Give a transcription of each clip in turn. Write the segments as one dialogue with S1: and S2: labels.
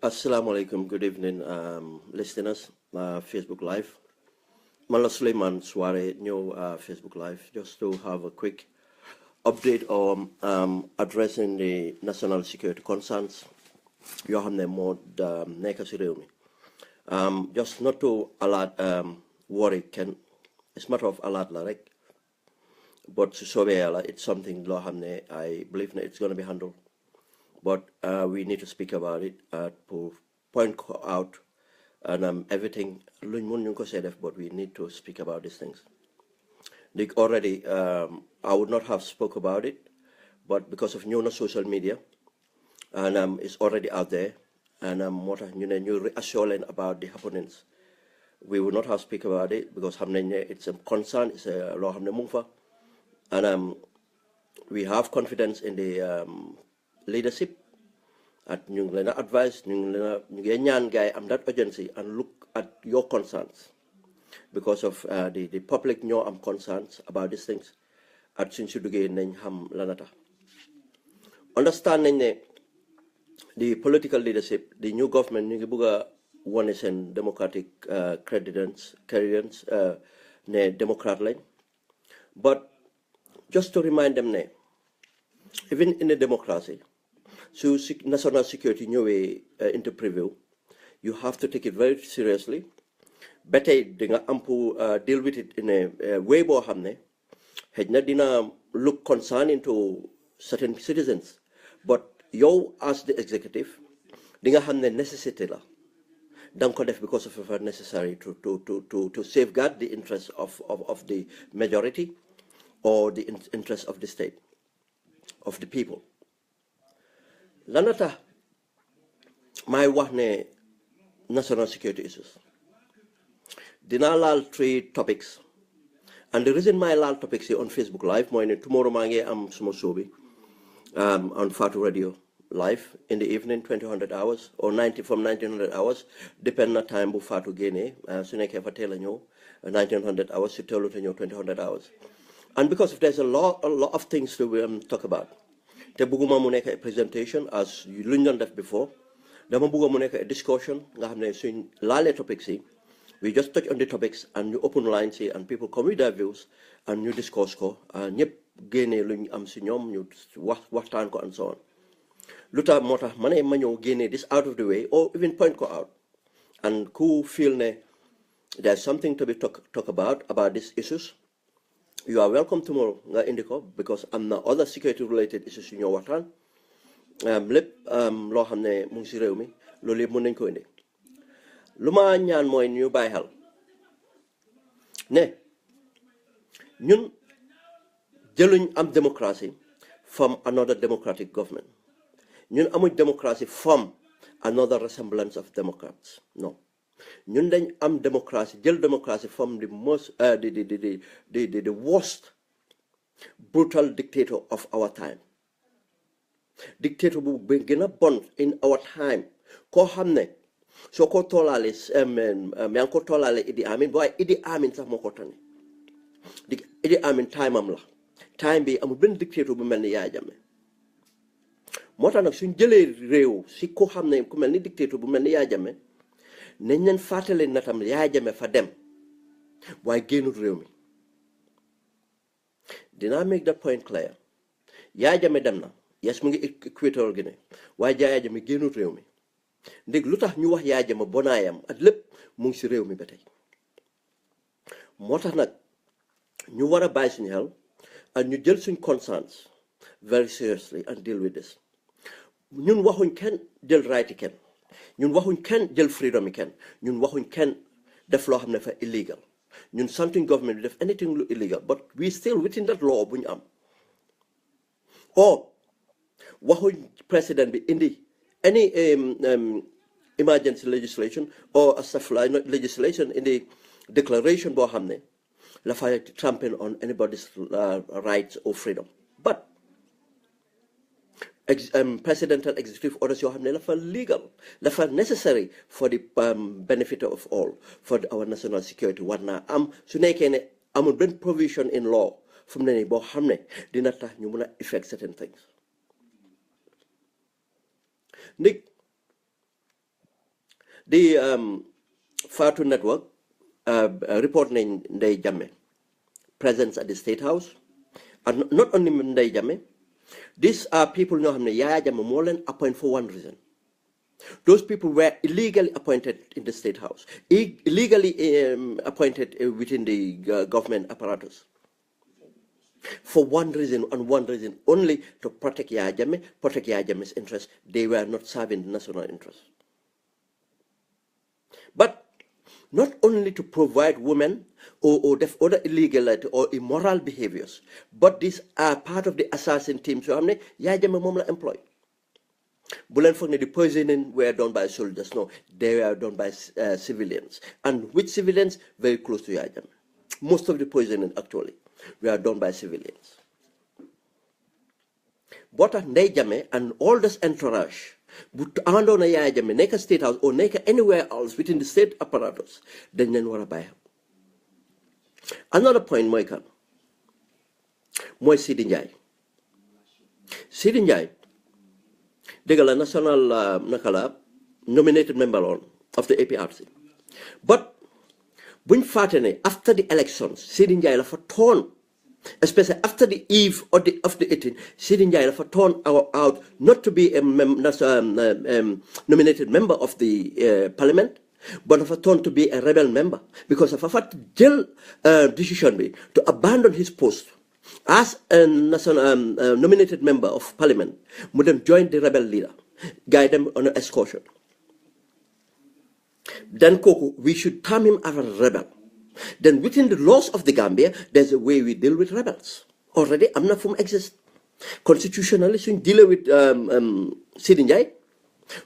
S1: Assalamualaikum. Good evening, listeners. Facebook Live. Mala Suleiman Suare, new Facebook Live, just to have a quick update on addressing the national security concerns. You have more just not to alert worry can. It's matter of alert, like, but it's something I believe it's going to be handled. But we need to speak about it to point out and everything. But we need to speak about these things. Already, I would not have spoke about it, but because of new social media, and it's already out there, and new reassuring about the happenings. We would not have speak about it because it's a concern, it's a law and we have confidence in the leadership. At ñu ngi advice ñu ngi ñaan gaay am that urgency and look at your concerns because of the public ñoo am concerns about these things at suñ si duggee nañ xam lanata understand nañ ne the political leadership the new government ñu ngi bëgg a wone seen democratic credence ne democrat lañ but just to remind them ne even in a democracy so national security ñëwee into preview you have to take it very seriously ba tey di nga am pour deal with it in a way boo xam ne xëj na dina look concern into certain citizens but yow as the executive di nga xam ne necessity la danga ko def because of necessary to safeguard the interests of the majority or the interest of the state of the people. Lanata, my one national security issues. Dina lal 3 topics. And the reason my lal topics here on Facebook Live, tomorrow mange am sumo sobi on Fatu Radio Live in the evening, 2000 hours or 1900 hours, depend on time bu Fatu gene. Suneke fatela nyo 1900 hours, you tell 2000 hours. And because there's a lot of things to talk about. Te buguma mu nekk a presentation as lu ñu doon def before dama bugga mu nekk a discussion nga xam ne suñ laalee topics yi we just touch on the topics and ñu open lines yi and people come with their views and ñu discuss ko ñëpp génnee lu ñu am si ñoom ñu waxtaan ko and so on lu tax moo tax ma ñëw génnee this out of the way or even point ko out and who feel ne there's something to be talk about these issues. You are welcome tomorrow nga indiko because am na other security related issues yu ñoo waxtaan lépp loo xam ne mu ngi si réew mi loolu yëpp mën nañ ko indi lu ma ñaan mooy ñu bàyyi xel ne ñun jëluñ am démocratie from another democratic government ñun amuñ démocratie from another resemblance of democrats no ñun dañ am démocratie jël démocratie from the most the worst brutal dictator of our time dictator bu gën a bon in our time koo xam ne soo ko toolaale yaa ngi ko toolaale Idi Amin waaye Idi Amin sax moo ko tane Idi Amin time am la time bi amul benn dictator bu mel ni Yaya Jammeh moo tax nag suñ jëlee réew si ko xam ne ku mel ni dictator bu mel ni Yaya Jammeh nañ leen fàttali natam Yaya Jammeh fa dem waaye génnul réew mi dinaa make that point clear Yaya Jammeh dem na yes mu ngi Equatorial Guinée waaye Yaya Jammeh génnul réew mi ndég lu tax ñu wax Yaya Jammeh bonaayam ak lépp mu ngi si réew mi ba tey moo tax nag ñu war a bàyyi suñu xel ak ñu jël suñ concerns very seriously and deal with this ñun waxuñ kenn jël right kenn ñun waxuñ kenn jël freedom yi kenn ñun waxuñ kenn def loo xam ne fa illegal ñun something government bi def anything lu illegal but we still within that law bu ñu am or waxuñ président bi indi any emergency legislation or legislation in the declaration boo xam ne la fay trampling on anybody's rights or freedom but presidential executive orders yoo xam ne dafa legal dafa necessary for the benefit of all for our national security war naa am su nekkee ne amul benn provision in law fu mu ne nii boo xam ne dina tax ñu mun a effect certain things ndig the Fatu Network report named Ndeye Jammeh presence at the State House, and not only Ndeye Jammeh, these are people who have Yaya Jammeh more than appointed for one reason. Those people were illegally appointed in the State House, illegally appointed within the government apparatus. For one reason, and one reason only, to protect Yaya Jammeh, protect Yaya Jammeh's interests. They were not serving the national interest. But not only to provide women or other illegal or immoral behaviors, but these are part of the assassin team. So Yaya Jammeh moom la employ. Bulen Fogne, the poisoning were done by soldiers. No, they were done by civilians. And which civilians? Very close to Yaya Jammeh. Most of the poisoning, actually, were done by civilians. But Ndeye Jammeh and all this entourage, but ando na Yaya Jammeh, nekk State House or nekk anywhere else within the state apparatus, dañ leen war a bàyyi. Another point mooy kan mooy Sidi Njie. Sidi Njie dëgg la national nominated member of the APRC, but buñ fàtte ne after the elections Sidi Njie la fa toon, especially after the eve of the 18th, Sidi Njie la fa toon out not to be a nominated member of the parliament, but for turn to be a rebel member, because of a jail decision to abandon his post as a national nominated member of parliament, would then join the rebel leader, guide them on an excursion. Then Koko, we should term him as a rebel. Then within the laws of the Gambia, there's a way we deal with rebels. Already, Amnafum exists. Constitutionally, so dealing with Sidi Njie,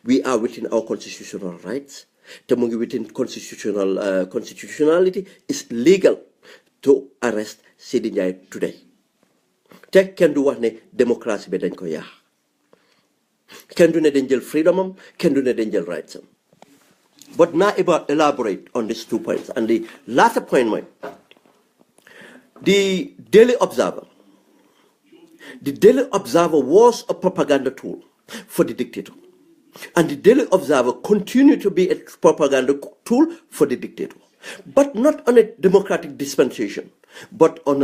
S1: we are within our constitutional rights. Within constitutionality, is legal to arrest Sidi Njie today. Te can do what ne democracy be dañ ko yaa. Can do ne dañ freedom, can do ne dañ rights. But now elaborate on these 2 points. And the last point, the Daily Observer. The Daily Observer was a propaganda tool for the dictator. And the Daily Observer continued to be a propaganda tool for the dictator. But not on a democratic dispensation, but on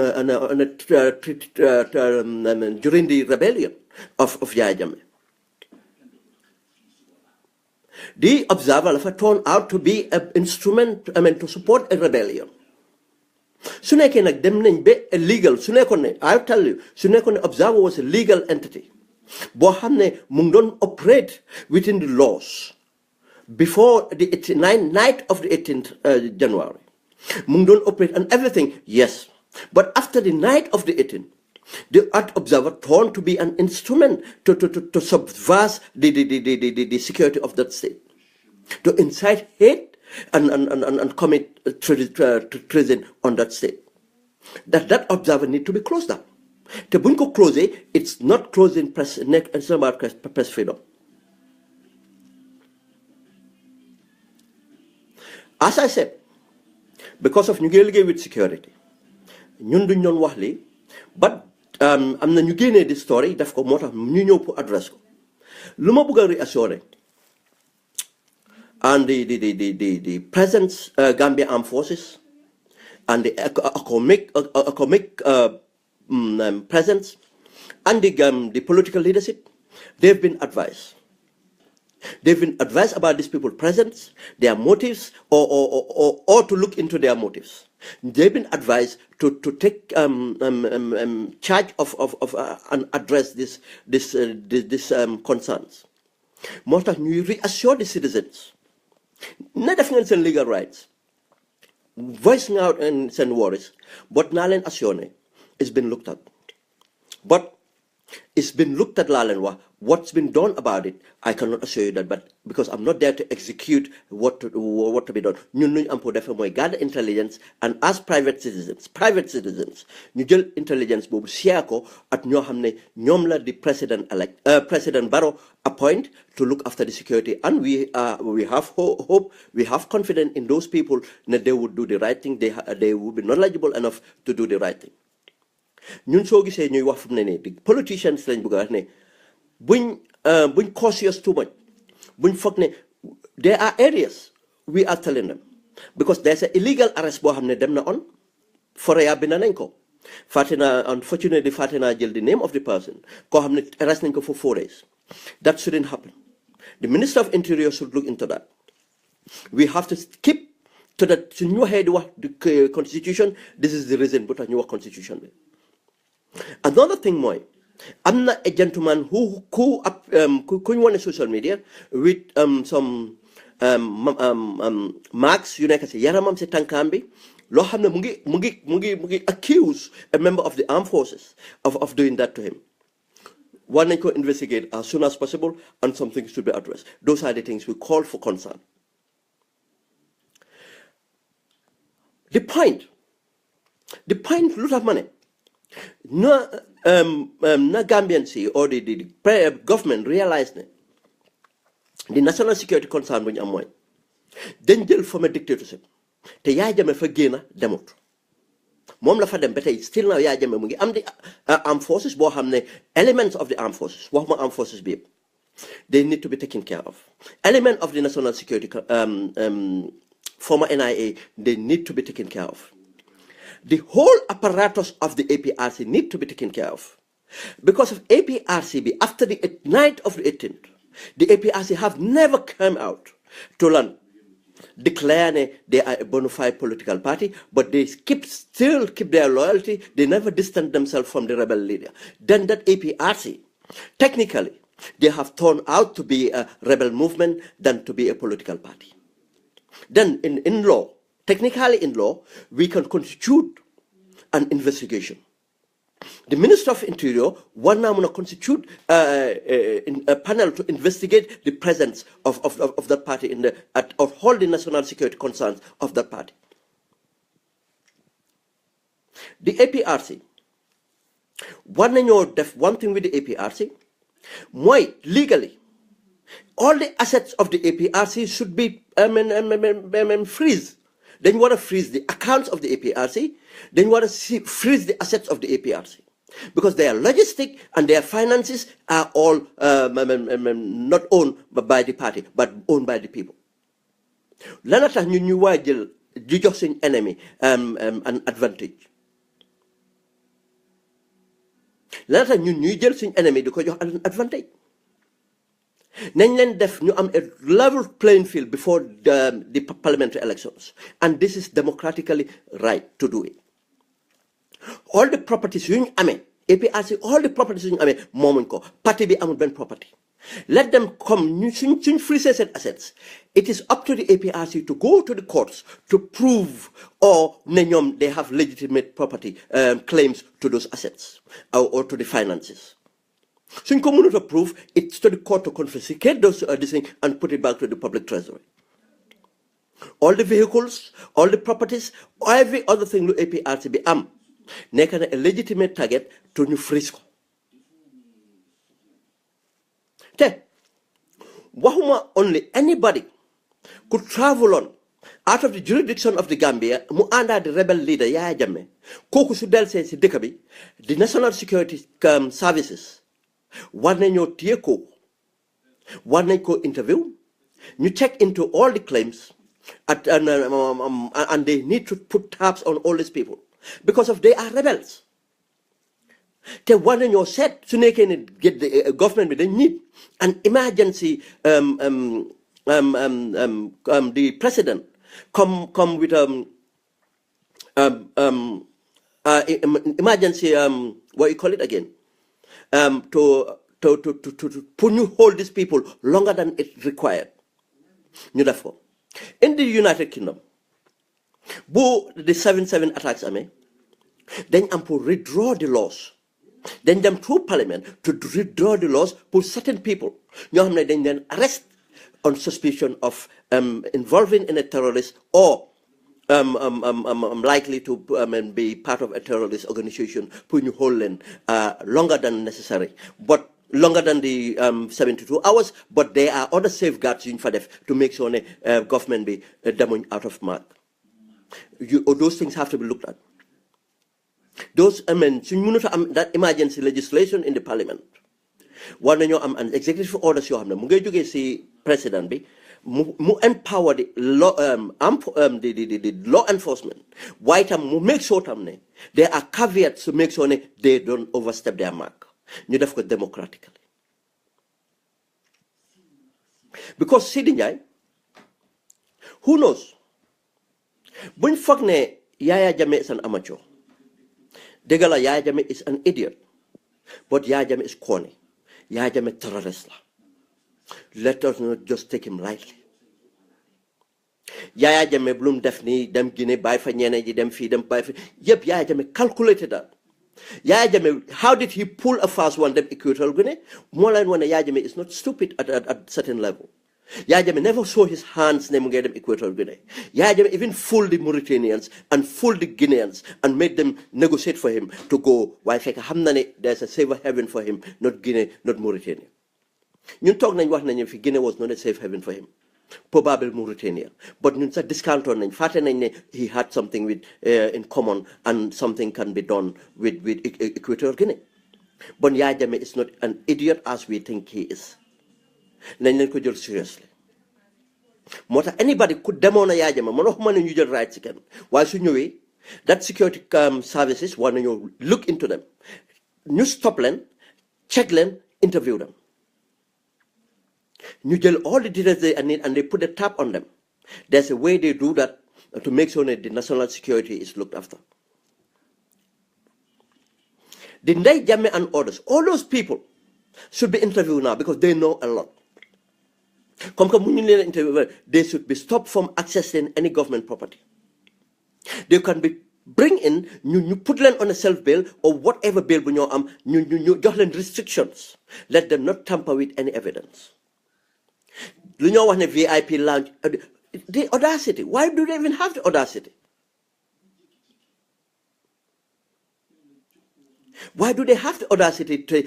S1: during the rebellion of Yaya Jammeh. The Observer turned out to be an instrument, to support a rebellion. Su nekkee nag dem nañ ba illegal, su nekkoon ne, I'll tell you, su nekkoon ne Observer was a legal entity, boo xam ne mu ngi doon operate within the laws before the night of the 18th January. Mu ngi doon operate and everything, yes. But after the night of the 18th, the Observer turned to be an instrument to subvert the security of that state, to incite hate and commit treason on that state. That Observer need to be closed down. To bunko close, it's not closing press, it's not about press freedom. As I said, because of ñu ngi with security, ñun duñ doon wax li, but am na ñu génnee di story daf ko moo tax ñu ñëw pour address ko. Lu ma bëgg a reassurer and the present Gambia Armed Forces and the economic presence and the political leadership, they've been advised. They've been advised about these people's presence, their motives, or to look into their motives. They've been advised to take charge of and address this concerns. Moo tax ñuy reassure the citizens ne def ngeen seen legal rights, voicing out and send worries, but naa leen assure ne it's been looked at. But it's been looked at, what's been done about it, I cannot assure you that, but because I'm not there to execute what to be done. Ñun ñu am pour def mooy gather intelligence, and as private citizens, ñu jël intelligence boobu share ko at ñoo xam ne ñoom la di President Barrow appoint to look after the security, and we have hope, we have confidence in those people that they would do the right thing, they would be knowledgeable enough to do the right thing. Ñun soo gisee ñuy wax fu mu ne nii politicians lañ bëgg a wax ne buñ cautious too much, buñ foog ne there are areas we are telling them, because there's an illegal arrest boo xam ne dem na on Foreya bi nañ ko Fatina, unfortunately Fatina jël the name of the person koo xam ne arrest nañ ko for 4 days. That shouldn't happen. The Minister of Interior should look into that. We have to keep to that to ñu waxee di wax the constitution. This is the reason bu tax ñu wax constitution bi. Another thing mooy am na a gentleman who kuñ wane social media with some marks yu nekk si yaramam si tànkaam bi loo xam ne mu ngi accuse a member of the armed forces of doing that to him. One nañ ko investigate as soon as possible, and some things should be addressed. Those are the things we call for concern. The point lu tax ma ne na Gambians yi or the government realize ne the national security concern bu ñu am mooy dañ jël former dictatorship te Yaya Jammeh fa génn demut moom la fa dem ba tey still now Yaya Jammeh mu ngi am di armed forces boo xam ne elements of the armed forces waxuma armed forces bi yëpp they need to be taken care of. Element of the national security former NIA, they need to be taken care of. The whole apparatus of the APRC need to be taken care of. Because of APRC, after the night of the 18th, the APRC have never come out to declare they are a bona fide political party, but they still keep their loyalty. They never distance themselves from the rebel leader. Then that APRC, technically, they have turned out to be a rebel movement than to be a political party. Then in law, technically in law, we can constitute an investigation. The Minister of Interior want now to constitute a panel to investigate the presence of that party of all the national security concerns of that party. The APRC, one thing with the APRC, legally, all the assets of the APRC should be freeze. Then you want to freeze the accounts of the APRC. Then you want to freeze the assets of the APRC. Because their logistic and their finances are all not owned by the party, but owned by the people. Lanata ñu waajal di jox suñ enemy an advantage. Lanata ñuy jël suñ enemy di ko jox an advantage. Nañ leen def ñu am a level playing field before the parliamentary elections, and this is democratically right to do it. All the properties yu ñu amee APRC, all the properties yu ñu amee moomuñ ko parti bi amul benn property. Let them come suñ freeze seen assets. It is up to the APRC to go to the courts to prove or ne ñoom they have legitimate property claims to those assets or to the finances. Suñ ko mënut a prove, it's to the court to confiscate those things and put it back to the public treasury. All the vehicles, all the properties, every other thing lu APRC bi am nekk na a legitimate target to ñu freeze ko. Te waxuma only anybody could travel on out of the jurisdiction of the Gambia mu ànda the rebel leader Yaya Jammeh kooku su delsee si dëkk bi the national security services war nañoo téye kooku war nañ ko interview ñu check into all the claims and they need to put tabs on all these people because of they are rebels. Te war nañoo seet su nekkee ne get the government bi dañ need an emergency the president come with emergency what you call it again to put you hold these people longer than it required. Ñu def ko. In the United Kingdom, bu the 7/7 attacks amee dañ am pour redraw the laws. Then them through parliament to withdraw the laws for certain people. ñoo xam ne dañ leen arrest on suspicion of involving in a terrorist or likely to be part of a terrorist organization. Put you hold leen longer than necessary, but longer than the 72 hours. But there are other safeguards in FADEF to make sure the government be demoing out of mark. Those things have to be looked at. Those that emergency legislation in the parliament. One nañoo am an executive orders yoo xam ne mu ngay jógee si président bi mu empower the law the law enforcement waaye tam mu make sure tam ne there are caveats to make sure ne they don't overstep their mark ñu def ko democratically because Sidi Ndiaye who knows buñ foog ne Yaya Jammeh is an amateur dëgg la Yaya Jammeh is an idiot but Yaya Jammeh is corny Yaya Jammeh terrorist la let us not just take him lightly Yaya Jammeh blum def ni dem Guinea bàyyi fa ñeneen ji dem fii dem bàyyi fa yëpp Yaya Jammeh calculated that Yaya Jammeh how did he pull a fast one dem Equatorial Guinea moo leen wane Yaya Jammeh is not stupid at certain level Yaya Jammeh never saw his hands ne mu ngay dem Equatorial Guinea Yaya Jammeh even fooled the Mauritanians and fooled the Guineans and made them negotiate for him to go waaye fekk xam na ne there's a safer haven for him not Guinea not Mauritania ñun toog nañ wax nañu fi Guinea was not a safe haven for him probably Mauritania but ñun sax discountoon nañ fàtte nañ ne he had something with in common and something can be done with Equatorial Guinea but Yaya Jammeh is not an idiot as we think he is nañ leen ko jël seriously moo tax anybody ku demoon a Yaya Jammeh man waxuma ne ñu jël right si kenn waaye su ñëwee that security services war nañoo look into them ñu stop leen check leen interview them you get all the details they need and they put a tap on them. There's a way they do that to make sure that the national security is looked after. The Ndai Jammeh and others, all those people should be interviewed now because they know a lot. They should be stopped from accessing any government property. They can be bring in, you put them on a self-bail or whatever bail, you just restrictions. Let them not tamper with any evidence. You know what a VIP lounge, the audacity. Why do they even have the audacity? Why do they have the audacity to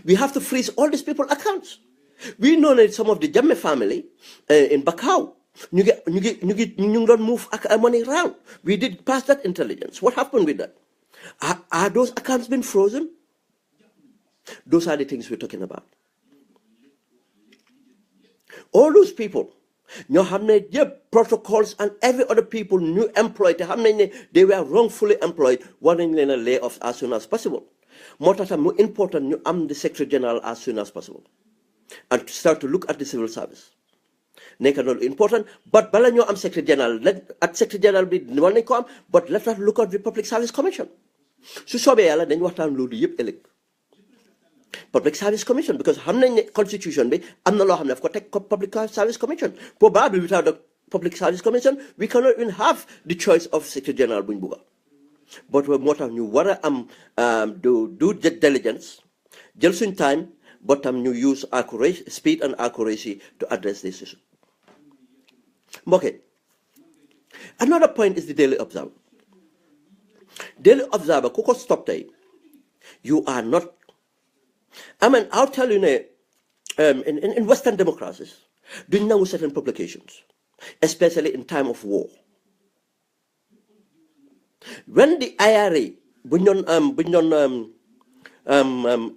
S1: we have to freeze all these people's accounts. We know that some of the Jammeh family in Bakau, you don't move money around. We did pass that intelligence. What happened with that? Are those accounts been frozen? Those are the things we're talking about. All those people, protocols and every other people new employed, they were wrongfully employed, wanting to lay off as soon as possible. More important, you am the Secretary General as soon as possible. And to start to look at the civil service. Important, but Balanyo am Secretary General, at Secretary General be one come, but let us look at the Public Service Commission. So Sobeala, then what I'm looking at Public Service Commission, because hamne constitution be am na law hamne ko tek Public Service Commission. Probably without the Public Service Commission, we cannot even have the choice of Secretary General buñ buga. But we more time ñu wara do the diligence, jël suñ time, but tam ñu use accuracy, speed and accuracy to address this issue. Okay. Another point is the Daily Observer. Daily Observer, koko stop day. You are not. I mean, I'll tell you, in Western democracies, do you know certain publications, especially in time of war. When the IRA,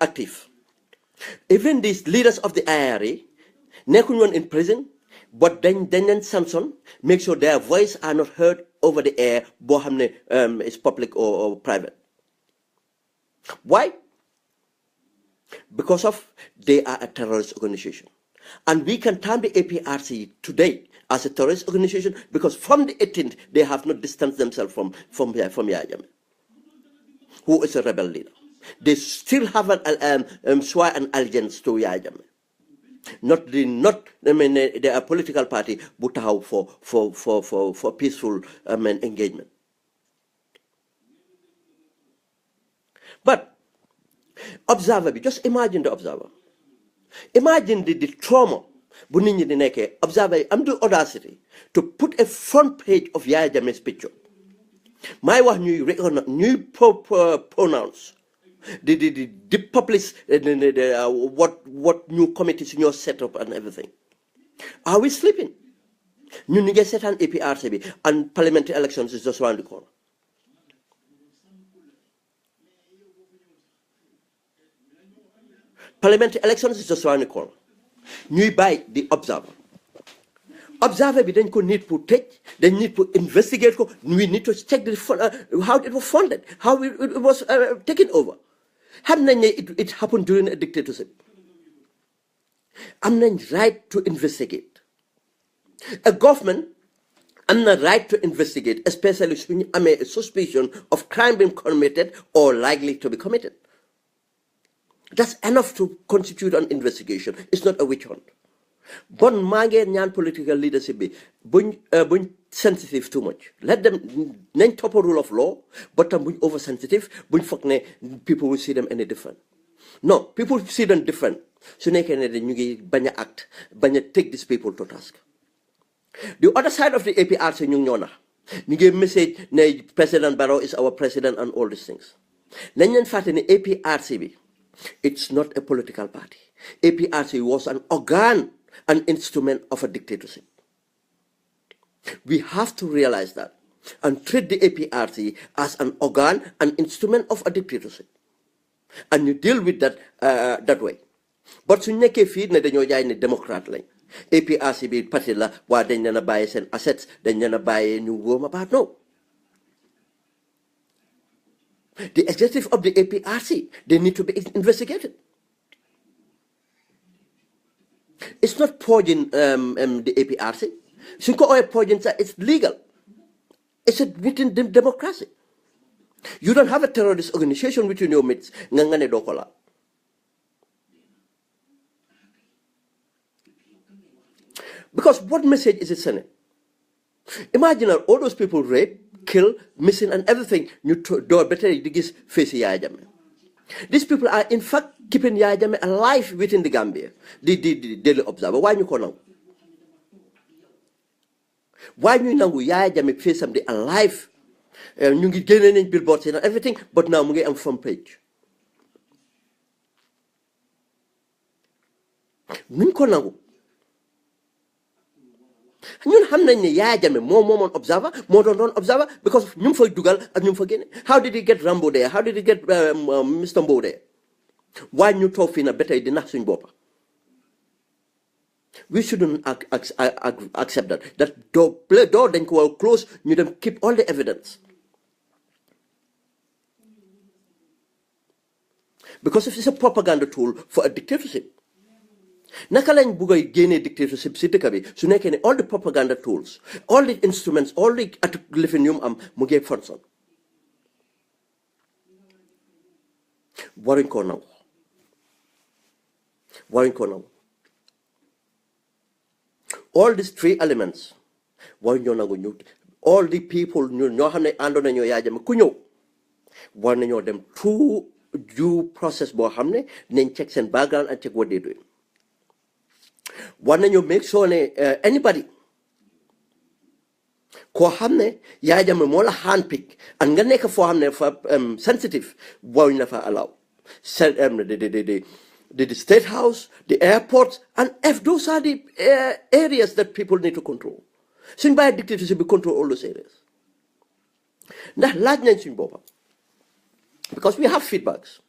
S1: active, even these leaders of the IRA, nekun in prison, but then Samson make sure their voice are not heard over the air, bohamne is public or private. Why? Because of they are a terrorist organization. And we can term the APRC today as a terrorist organization because from the 18th, they have not distanced themselves from Yaya Jammeh, who is a rebel leader. They still have an allegiance to Yaya Jammeh. They are a political party but for peaceful engagement. But observer, just imagine the observer. Imagine the trauma. Observer, I'm the audacity to put a front page of Yaya Jammeh's picture. My wife new pronouns. The publish what new committees in your setup and everything. Are we sleeping? You get set an APRCB and parliamentary elections is just around the corner. Parliamentary elections is just around the corner. ñuy bàyyi di observer bi dañ ko need pour tëj dañ need pour investigate ko we need to check how it was funded, how it was taken over. xam nañ ne it happened during a dictatorship. am nañ right to investigate. A government am na right to investigate, especially suñu amee a suspicion of crime being committed or likely to be committed. That's enough to constitute an investigation. It's not a witch hunt. But maa ngi ñaan political leadership bi buñ sensitive too much. Let them nañ top a rule of law, but tam buñ oversensitive, buñ foog ne people will see them any different. No, people see them different. Su nekkee ne ñu ngi bañ a act, bañ a take these people to task. The other side of the APRC ñu ngi ñoo nax ñu ngi message ne President Barrow is our president and all these things. Nañ leen fàtte ne APRC bi, it's not a political party. APRC was an organ, an instrument of a dictatorship. We have to realize that and treat the APRC as an organ, an instrument of a dictatorship. And you deal with that that way. But su nekkee fii ne dañoo jaay ne démocrate lañ APRC bi parti la waa dañ leen a bàyyi seen assets dañ leen a bàyyi ñu wóom about no. The executive of the APRC, they need to be investigated. It's not purging the APRC. It's legal. It's within the democracy. You don't have a terrorist organization within your midst. Because what message is it sending? Imagine all those people rape, kill, missing, and everything. You do better this face Yaya Jammeh. These people are in fact keeping Yaya Jammeh alive within the Gambia. The Daily Observer. Why you call now? Why you know Yaya Jammeh face somebody alive? You get getting billboards and everything, but now we get on front page. Nun ko nangu. ñun xam nañ ne Yaya Jammeh moo observer moo doon observer because ñu fay dugal ak ñu fa génne. How did he get Rambo there? How did he get Mr. Mbow there? Why ñu toog fii na ba tey di nax suñ boppa? We shouldn't accept that. That door dañ ko war close ñu dem keep all the evidence. Because if it's a propaganda tool for a dictatorship. Naka lañ bugg a génnee dictatorship si dëkk bi su nekkee ne all the propaganda tools all the instruments all the lifin yu am mu ngi function waruñ koo naw all these three elements waruñ ñoo nangu ñu all the people ñoo xam ne àndoon nañoo Yaya Jammeh ku ñëw war nañoo dem through due process boo xam ne nañ check seen background and check what they doing. Why don't you make sure anybody ko xamne Yaya Jammeh moo la handpick and nga nekk foo xam ne fa sensitive waruñ la fa allow the state house, the airports, and if those are the areas that people need to control. Suñ bàyyi dictatorship bi control all those areas ndax laaj nañ suñ boppa because we have feedbacks.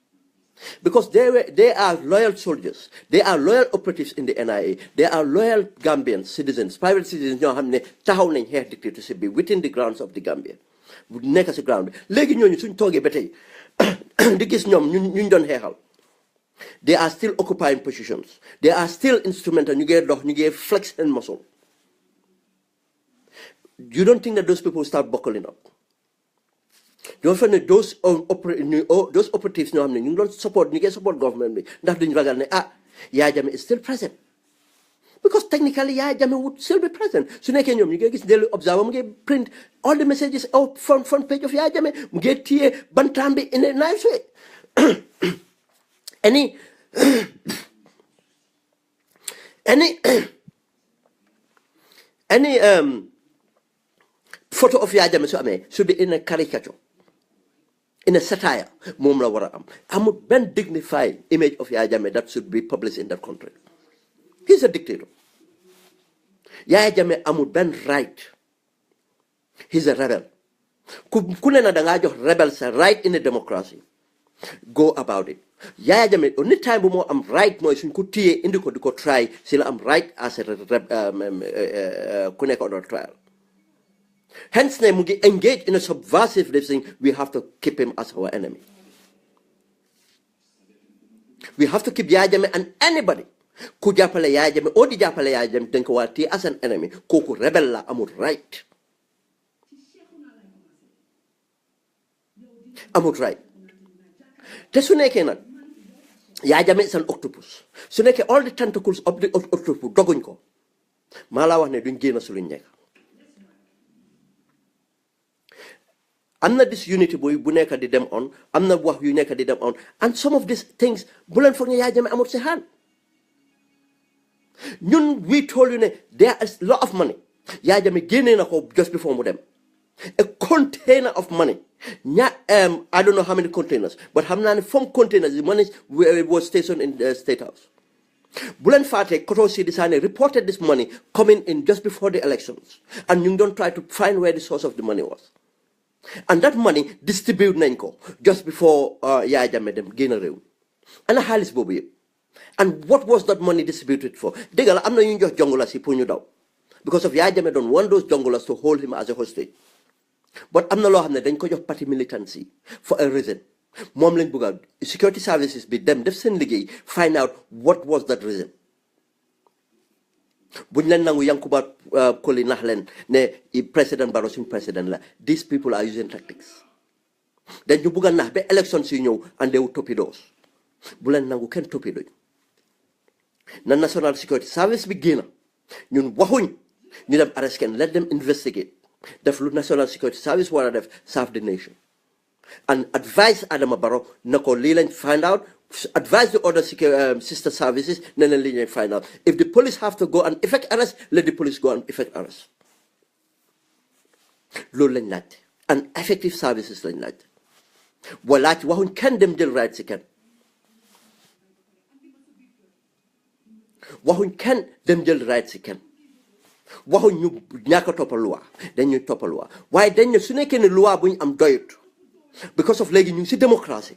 S1: Because they are loyal soldiers, they are loyal operatives in the NIA, they are loyal Gambian citizens, private citizens ñoo xam ne taxaw nañ xeex dictatorship bi within the grounds of the Gambia bu nekk si ground bi léegi ñooñu suñ toogee ba tey di gis ñoom ñu doon xeexal they are still occupying positions, they are still instrumental ñu ngee dox ñu ngee flex and muscle. You don't think that those people start buckling up? Don't find those operatives ñoo xam ne ñu don't support ñu ngi support government bi ndax duñ ragal ne Yaya Jammeh is still present because technically Yaya Jammeh would still be present su nekkee ñoom ñu ngi gis Daily Observer mu ngi print all the messages out front page of Yaya Jammeh mu ngi téye bantam bi in a nice way. any photo of Yaya Jammeh su amee should be in a caricature, in a satire. Moom la war a am amul benn dignified image of Yaya Jammeh that should be published in that country. He's a dictator. Yaya Jammeh amul benn right. He's a rebel. Ku ne na dangaa jox rebel sa right in a democracy. Go about it. Yaya Jammeh only time bu moo am right mooy suñ ko téyee indi ko di ko try si la am right as a ku nekk on trial. Hence ne mu ngi engage in a subversive thing. We have to keep him as our enemy. We have to keep Yaya Jammeh and anybody ku jàppale Yaya Jammeh oo di jàppale Yaya Jammeh dañ ko war a téye as an enemy kooku rebel la amul right. Amul right te su nekkee nag Yaya Jammeh is an octopus su nekkee all the tentacles of the octopus doguñ ko maa laa wax ne duñ génn su luñ nekk. am na this unity bu nekk di dem on am na wax yu nekk di dem on and some of these things bu leen foog ne Yaya Jammeh amul si hand. ñun we told you ne there is a lot of money Yaya Jammeh génnee na ko just before mu dem a container of money. I don't know how many containers, but xam naa ne from containers the money was stationed in the State House. Bulen Fate Koto Sidisane reported this money coming in just before the elections, and you don't try to find where the source of the money was. And that money distributed Nenko just before Yaya Jammeh dem génn réew. Ana xaalis boobu yëpp. And what was that money distributed for? Dégg la am na ñu jox jongolas yi pour ñu daw, because of Yaya Jammeh don't want those jongolas to hold him as a hostage. But am na loo xam ne dañ ko jox parti militancy for a reason. Moom lañ bëgg a security services bi dem def seen liggéey find out what was that reason. buñ leen nangu Yankuba Koli nax leen ne président Barrow suñ président la. These people are using tactics. dañ ñu bëgg a nax ba élection si ñëw and they will torpedoes. bu leen nangu kenn torpedo na national security service bi génn ñun waxuñ ñu dem arrest kenn let them investigate. Def lu national security service war a def serve the nation and advise Adama Barrow na ko lii lañ find out, advise the other sister services ne leen lii lañ find out. If the police have to go and effect arrest, let the police go and effect arrest. loolu lañ laajte and effective services lañ laajte wala ci waxuñ kenn dem jël right si kenn waxuñ kenn dem jël right si kenn waxuñ ñu ñàkk a toppal loi dañuy toppal loi waaye dañ ne su nekkee ne loi bu ñu am doyut because of léegi ñu ngi si démocratie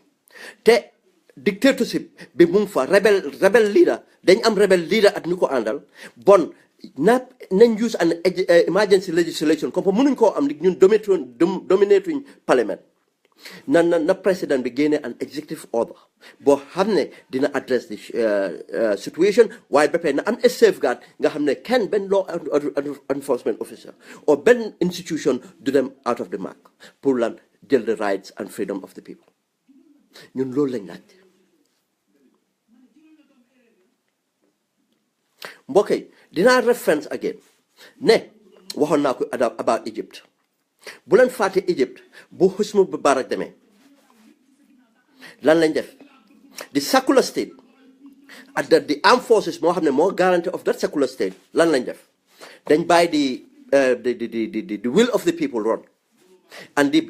S1: te dictatorship bi mu ngi fa rebel leader dañ am rebel leader at ñu ko àndal bon nañ use an emergency legislation comme mënuñ koo am ñun dominatuñ parlement na président bi génne an executive order boo xam ne dina address the situation waaye ba pare na am a safeguard nga xam ne kenn benn law enforcement officer or benn institution do them out of the mark pour lan jël the rights and freedom of the people ñun loolu lañ laaj. mbokk yi dinaa reference again ne waxoon naa ko about Egypt. bu leen fàtte Egypt bu Hosni Mubarak demee lan lañ def the secular state at the armed forces moo xam ne moo guarantee of that secular state lan lañ def dañ bàyyi the will of the people run and the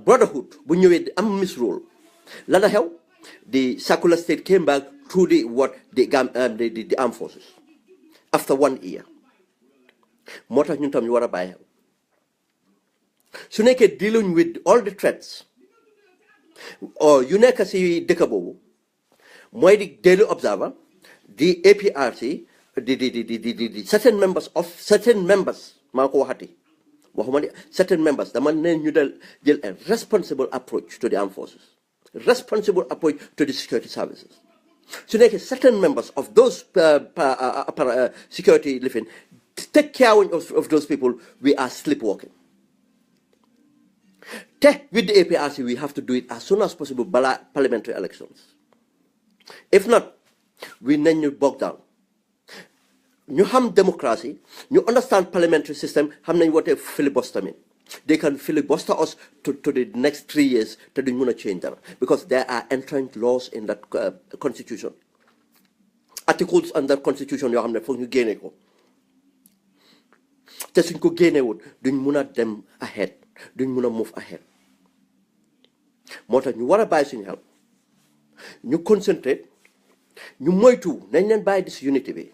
S1: brotherhood bu ñëwee di am misrule lan la xew the secular state came back through the armed forces after 1 year moo tax ñun tam ñu war a bàyyi xel su nekkee dealing with all the threats or yu nekk si dëkk boobu mooy di Daily Observer di APRC di certain members maa ko waxati waxuma ne certain members dama ne ñu del jël a responsible approach to the armed forces, responsible approach to the security services. su nekkee certain members of those security living take care of those people, we are sleepwalking. With the APRC, we have to do it as soon as possible by parliamentary elections. If not, we need to bog down. You have democracy, you understand parliamentary system, how many what a filibuster mean. They can filibuster us to the next 3 years to the to change that because there are entrenched laws in that constitution. Articles under constitution you have to gain it. Just go gain it, do you them ahead, do you move ahead. More than you want to buy some help. You concentrate, you moitu, then buy this unity way.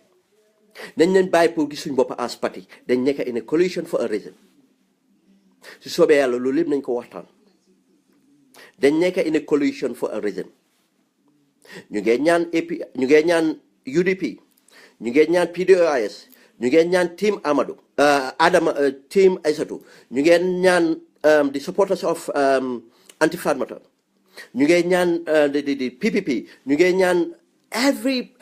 S1: Then buy Pugisuin Bopa as party, then make in a coalition for a reason. So be a lulib Ninko Watan. Then make in a coalition for a reason. ñu ngee ñaan AP ñu ngee ñaan UDP ñu ngee ñaan PDOIS ñu ngee ñaan team Amadou Adama team Aissatou ñu ngee ñaan the supporters of Anti-Fatmata ñu ngee ñaan the PPP ñu ngee ñaan every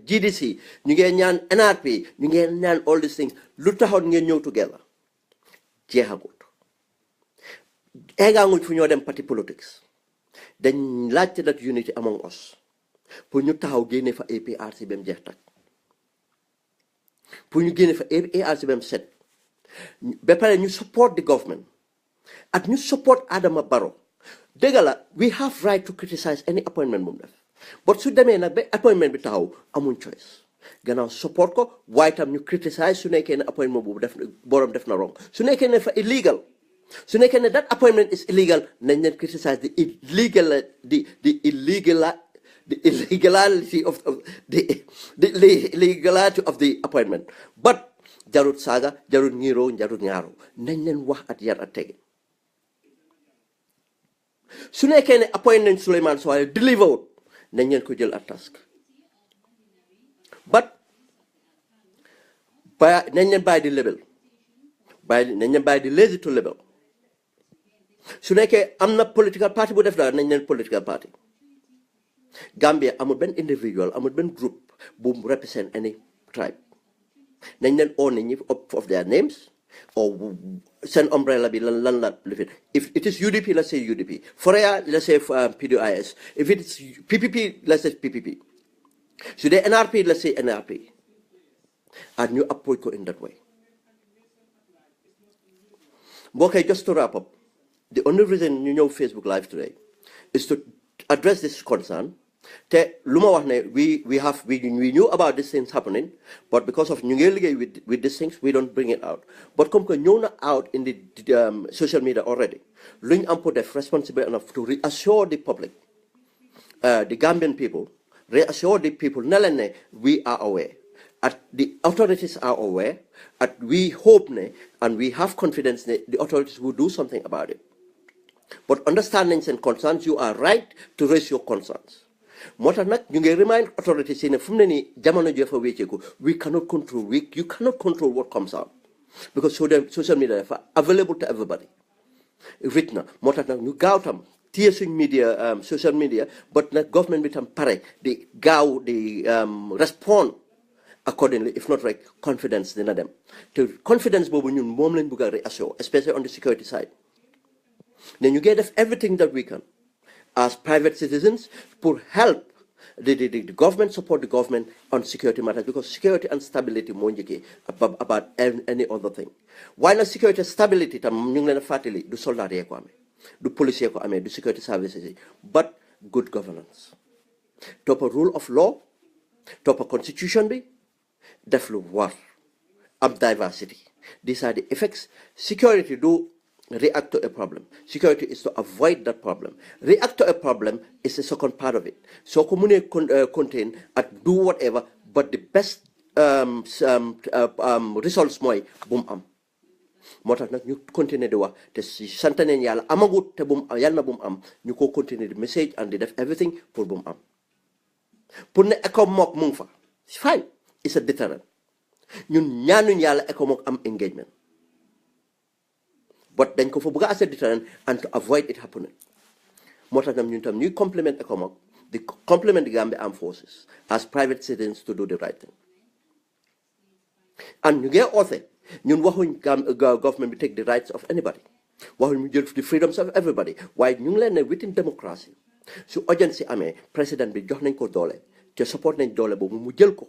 S1: GDC ñu ngee ñaan NRP ñu ngee ñaan all these things lu taxoon ngeen ñëw together jeexagut eggaanguñ fu ñoo dem party politics dañ laajte that unity among us pour ñu taxaw génne fa APRC ba mu jeex tak pour ñu génne fa APRC ba mu set ba pare ñu support the government ak ñu support Adama Barrow dëgg la we have right to criticize any appointment bu mu def but su demee nag ba appointment bi taxaw amuñ choice gannaaw support ko waaye tam ñu criticize su nekkee ne appointment boobu borom def na wrong su nekkee ne fa illegal su nekkee ne that appointment is illegal nañ leen criticize the illegality of the appointment but jarut saaga jarut ñiiroo jarut ñaaro nañ leen wax at yar at tege su nekkee ne appoint nañ Souleymane Suaré delivered nañ leen ko jël at task but nañ leen bàyyi di label nañ leen bàyyi di lazy to label su nekkee am na political party bu def daal nañ leen political party Gambia amul benn individual amul benn group bu represent any tribe nañ leen oo nit ñi of their names or send umbrella bi lan la lifin if it is UDP let's say UDP Forea let's say PDOIS if it is PPP let's say PPP so the NRP let's say NRP and you approach ko in that way okay, just to wrap up the only reason you know Facebook Live today is to address this concern te luma wax ne we knew about these things happening but because of ñu ngi liggéey with these things we don't bring it out but comme que ñëw na out in the social media already luñ am pour def responsible enough to reassure the public the Gambian people reassure the people ne leen ne we are aware at the authorities are aware at we hope ne and we have confidence ne the authorities will do something about it but understandings and concerns you are right to raise your concerns moo tax nag ñu ngi remind authorities yi ne fu mu ne nii jamono jee fa wécceeku you cannot control what comes out because social media dafa available to everybody rich na moo tax nag ñu gaaw tam téye suñ media social media but nag government bi tam pare di gaaw di respond accordingly if not rek confidence dina dem te confidence boobu ñun moom lañ bëgg a reassure especially on the security side ne ñu ngi def everything that we can as private citizens pour help the government, support the government on security matters because security and stability moo njëkkee about any other thing. Why not security and stability tam ñu ngi leen a fàttali du soldat yee ko amee du police yee ko amee du security services yi but good governance toppa rule of law toppa constitution bi def lu war am diversity these are the effects. Security do react to a problem. Security is to avoid that problem. React to a problem is the second part of it. So community contain and do whatever, but the best results mooy bum am. moo tax nag ñu continuer di wax te si sant nañ yàlla amagut te bum yàlla na bum am ñu ko continuer di message and di def everything pour bum am. pour ne ECOMOG mu ngi fa fine it's a deterrent ñun ñaanuñ yàlla ECOMOG am engagement. But dañ ko fa bëgg as a deterrent and to avoid it happening moo tax ñun tam ñuy complement ECOMOG di complement the Gambia Armed Forces as private citizens to do the right thing and ñu ngee oote ñun waxuñ government bi take the rights of anybody waxuñ mu jël the freedoms of everybody waaye ñu ngi leen ne within democracy su urgency amee président bi jox nañ ko doole te support nañ doole boobu mu jël ko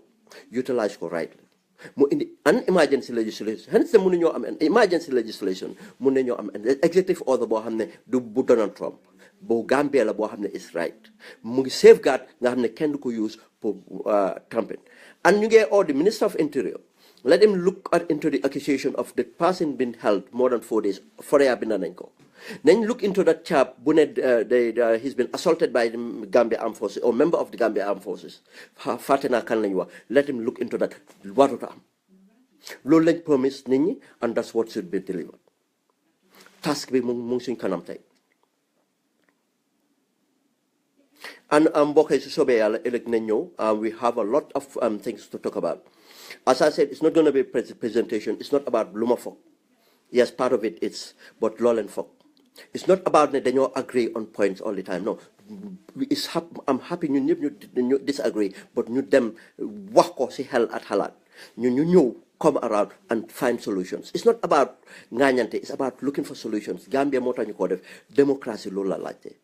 S1: utilize ko right mu indi an emergency legislation hence mun nañoo am an emergency legislation mun nañoo am an executive order boo xam ne du bu Donald Trump boo Gambia la boo xam ne is right mu ngi safeguard nga xam ne kenn du ko use pour trumpet and ñu ngi all the Minister of Interior let him look into the accusation of the person being held more than 4 days Forea binda nañ ko nañ look into that chap bu ne he's been assaulted by the Gambia Armed Forces or member of the Gambia Armed Forces fàtte naa kan lañ wax let him look into that waruta am loolu lañ promise nit ñi and that's what should be delivered task bi mu ngi suñ kanam tey And mbokk yi su soobee yàlla ëllëg nañ ñëw we have a lot of things to talk about. As I said, it's not going to be a presentation. It's not about lu ma foog. Yes, part of it is, but lool and foog. It's not about ne dañoo agree on points all the time. No, I'm happy ñun ñëpp ñu disagree, but ñu dem wax ko si xel at xalaat ñu ñëw come around and find solutions. It's not about ŋaañante. It's about looking for solutions. Gambia moo tax ñu ko def démocratie loolu la laajte.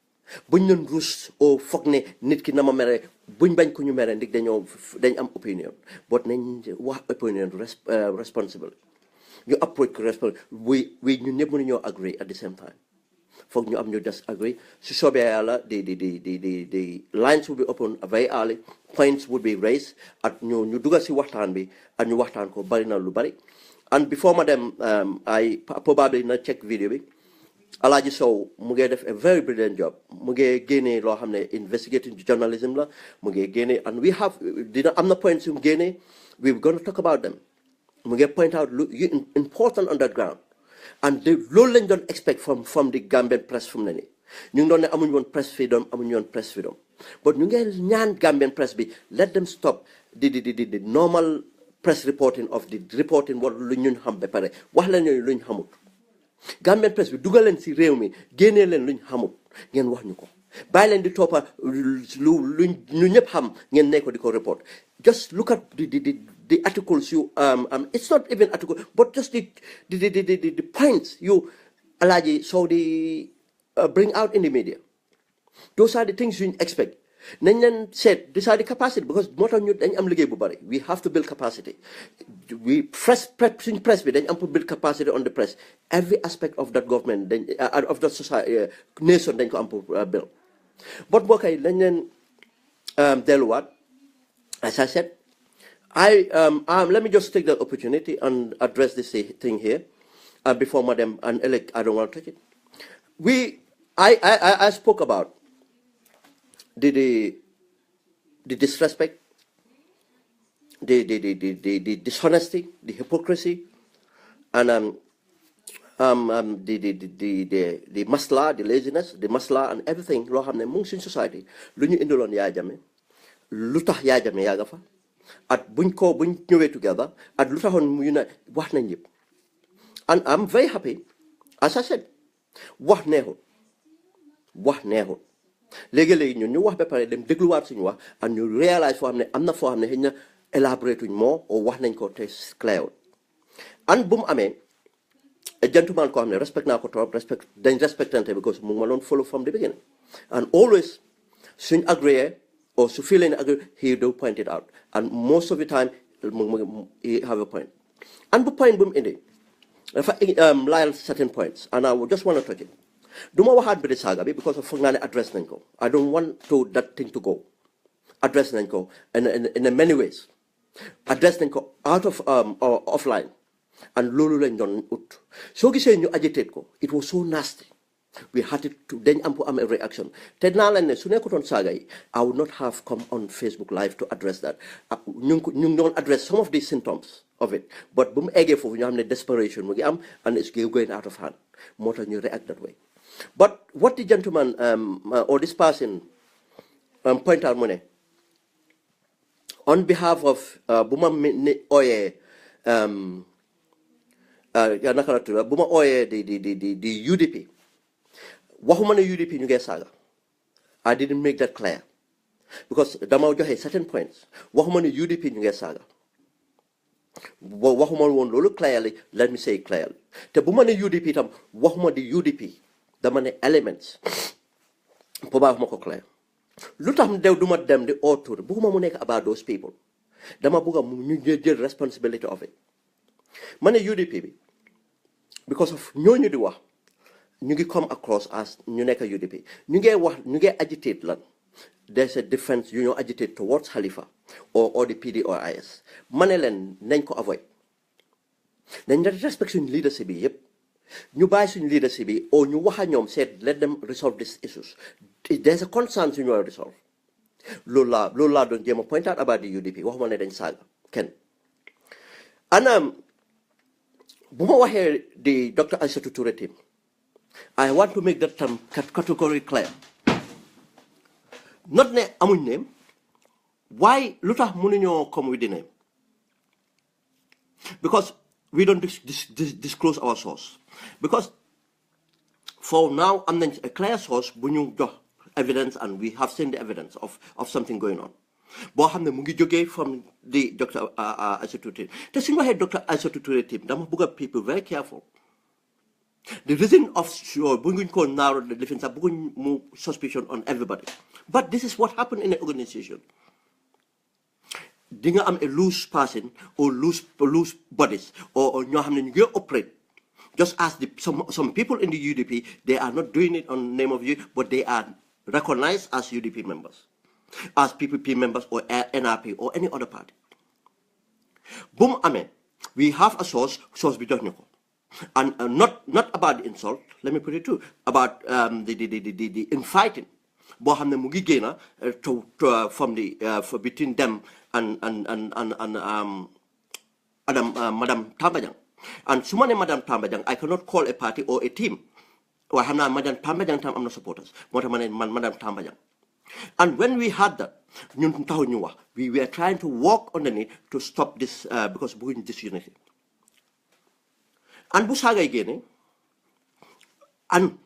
S1: buñ leen rus o foog ne nit ki na ma mere buñ bañ ko ñu mere ndig dañ am opinion but nañ wax opinion responsible ñu approach ko responsible we ñun ñëpp mënu ñoo agree at the same time foog ñu am ñu disagree su soobee yàlla the lines will be open very early, points would be raised at ñu dugal si waxtaan bi at ñu waxtaan ko bari na lu bari. And before ma dem I probably na check video bi Alaji Sow mu ngi def a very brilliant job mu ngi génne loo xam ne investigative journalism la mu ngi génne and we have am na points yu mu génne we're going to talk about them mu ngi point out important on that ground and loolu lañ doon expect from the Gambian press fu mu ne nii ñu ngi doon ne amuñu woon press freedom but ñu ngi ñaan Gambian press bi let them stop the normal press reporting of the reporting what lu ñun xam ba pare wax la ñu luñ xamut Gambian press bi dugal leen si réew mi génnee leen luñ xamut ngeen wax ñu ko bàyyi leen di toppa luñ ñu ñëpp xam ngeen ne ko di ko report. Just look at the articles you it's not even article but just the points you Alaji Saudi bring out in the media. Those are the things you expect. Nañ leen seet these are the capacity because moo tax ñu dañ am liggéey bu bari we have to build capacity we suñ press bi dañ am pour build capacity on the press every aspect of that government of that society nation dañ ko am pour build but boo kay lañ leen delluwaat as I said let me just take the opportunity and address this thing here before madam and elect I don't want to touch it I spoke about the disrespect, the dishonesty, the hypocrisy, and the masla, the laziness, the masla, and everything loo xam ne mu ngi suñ society lu ñu indiloon Yaya Jammeh lu tax Yaya Jammeh yàgga fa at buñ ñëwee together at lu taxoon mu ne wax nañ yëpp and I'm very happy as I said wax neexul léegi-léegi ñun ñu wax ba pare dem dégluwaat suñu wax and ñu réalise foo xam ne am na foo xam ne xëy na élaborate uñ moo o wax nañ ko te clair and bu mu amee gentleman koo xam ne respect naa ko trop dañ respectante because mu ngi ma doon follow from the beginning and always suñ agréé or su feeling agree he do point it out and most of the time he have a point and bu point bu mu indi dafa layal certain points and I just want to touch it duma waxaat bi saaga bi because of foog naa ne address nañ ko I don't want that thing to go address nañ ko in many ways address nañ ko out of offline and loolu lañ doon ut soo gisee ñu agitate ko it was so nasty we had to dañ am a reaction te naa leen ne su nekkutoon saaga yi I would not have come on Facebook live to address that ñu ngi doon address some of these symptoms of it but bu mu eggee foofu ñu xam ne desperation mu ngi am and it's going out of hand moo tax ñu react that way. But what the gentleman or this person point out money on behalf of Buma Oye Buma Oye the UDP waxuma ne UDP ñu ngi saaga I didn't make that clear because dama joxe certain points waxuma ne UDP ñu ngi saaga waxuma woon loolu clearly let me say clearly te bu ma ne UDP tam waxuma di UDP dama ne elements bu baax ma ko clair lu tax duma dem di autour bugguma mu nekk about those people dama bugga mu ñu jël responsibility of it ma ne UDP bi because of ñooñu di wax ñu ngi come across as ñu nekk UDP ñu ngi wax ñu ngi agitate lan there's a difference you know agitate towards Halifa or the PD or IS ma ne leen nañ ko avoid nañ respect suñu leadership bi yëpp ñu bàyyi suñu leadership bi or ñu wax a ñoom seet let them resolve these issues there's a concern suñu war a resolve loolu laa doon jéem a point out about the UDP waxuma ne dañ saaga kenn anam bu ma waxee di Dr. Aïssatou Touré team I want to make that term categorically clear not ne amuñ name. Why lu tax mënuñoo come with the name? Because we don't disclose our source. Because for now, I'm a clear source, evidence, and we have seen the evidence of something going on. But I'm the from the Dr. Aissatou team. The single head Dr. Aissatou team, the people very careful. The reason of bringing narrow the defense, bringing more suspicion on everybody. But this is what happened in the organization. Dinga am a loose person or loose bodies or ñoo xam ne ñu ngi operate just as some people in the UDP, they are not doing it on the name of you, but they are recognized as UDP members, as PPP members or NRP or any other party. Boom, amen. We have a source we don't know. And not about the insult, let me put it too, about the infighting. Boo xam ne mu ngi génn from the between them and Madam Tambajang. And sumane Madam Tambajang, I cannot call a party or a team. Or Madam Tambajang, I'm not supporters. Madam Tambajang. And when we had that, we were trying to work on the need to stop this because we're in disunity. And Busaga again, and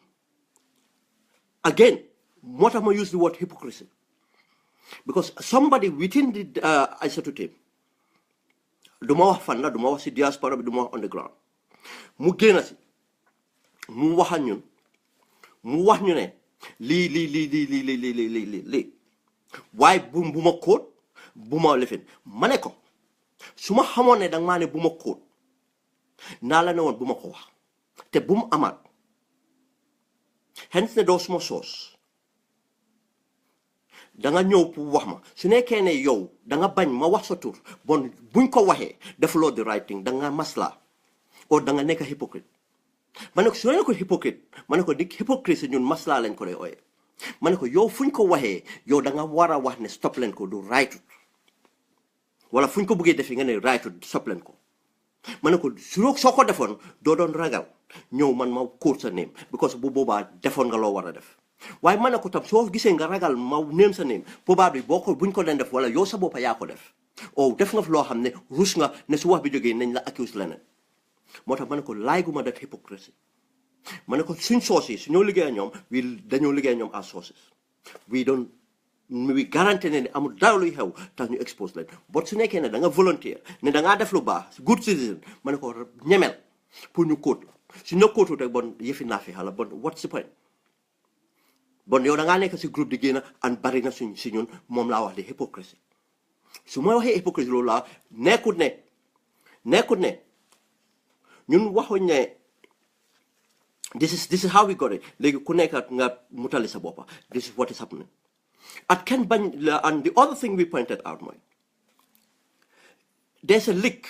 S1: again, what am I use the word hypocrisy? Because somebody within the Aissatou team, duma wax fan la duma wax ci diaspora bi duma wax on the ground mu génn si mu wax ñun mu wax ñu ne lii waaye bu ma kóot bu ma lifin ma ne ko su ma xamoon ne danga maa ne bu ma kóot naa la ne woon bu ma ko wax te bu mu amaat hence ne doo suma soos danga ñëw pour wax ma su nekkee ne yow danga bañ ma wax sa tur bon buñ ko waxee defuloo the right thing danga masla o danga nekk hypocrite ma ne ko su nekk hypocrite ma ne ko di hypocrite ñun masla lañ ko lay ooyee ma ne ko yow fuñ ko waxee yow danga war a wax ne stop leen ko du right wala fuñ ko bëggee defi nga ne right stop leen ko ma ne ko soo ko defoon doo doon ragal ñëw man ma kóor sa name because bu boobaa defoon nga loo war a def waaye ma ne ko tam soo gisee nga ragal ma name sa name probably boo ko buñ ko leen def wala yow sa boppa yaa ko def o def nga fi loo xam ne rus nga ne su wax bi jógee nañ la accuse leneen moo tax ma ne ko layguma that hypocrisy ma ne ko suñ sources yi su ñoo liggéey ñoom dañoo liggéey ñoom as sources we garanti ne amul dara luy xew tax ñu expose leen bot su nekkee ne da nga volontaire ne da ngaa def lu baax good citizen ma ne ko ñemel pour ñu kóot la su ñu kóotu rek bon yëfi naa fi xala bon what's the point bon yow da ngaa nekk si groupe di génn an bari na si ñun moom laa wax di hypocrisy su ma waxee hypocrisy loolu laa nekkut ne ñun waxuñ ne this is how we got it léegi ku nekk nga mutali sa boppa this is what is happening at Ken bañ and the other thing we pointed out mooy there's a leak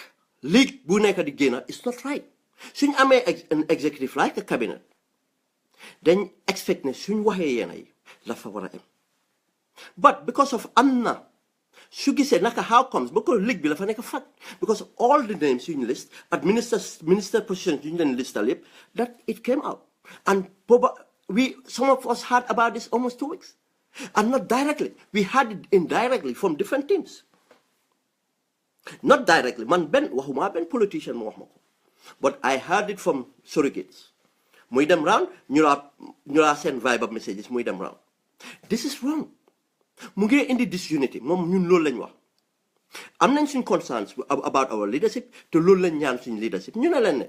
S1: bu nekk di génn it's not right suñ amee an executive like a cabinet dañ expect ne suñ waxee yéena yi la fa war a am but because of am na su gisee naka how comes because leak bi la fa nekk fact because all the names suñ list at minister positions suñ leen listal yëpp that it came out and some of us heard about this almost 2 weeks and not directly we had it indirectly from different teams not directly man waxuma benn politician mu wax ma ko but I heard it from surrogates muy dem round ñu laa send vibe messages muy dem round this is wrong mu ngi indi disunity moom ñun loolu lañ wax am nañ suñ concerns about our leadership te loolu lañ ñaan suñ leadership ñu ne leen ne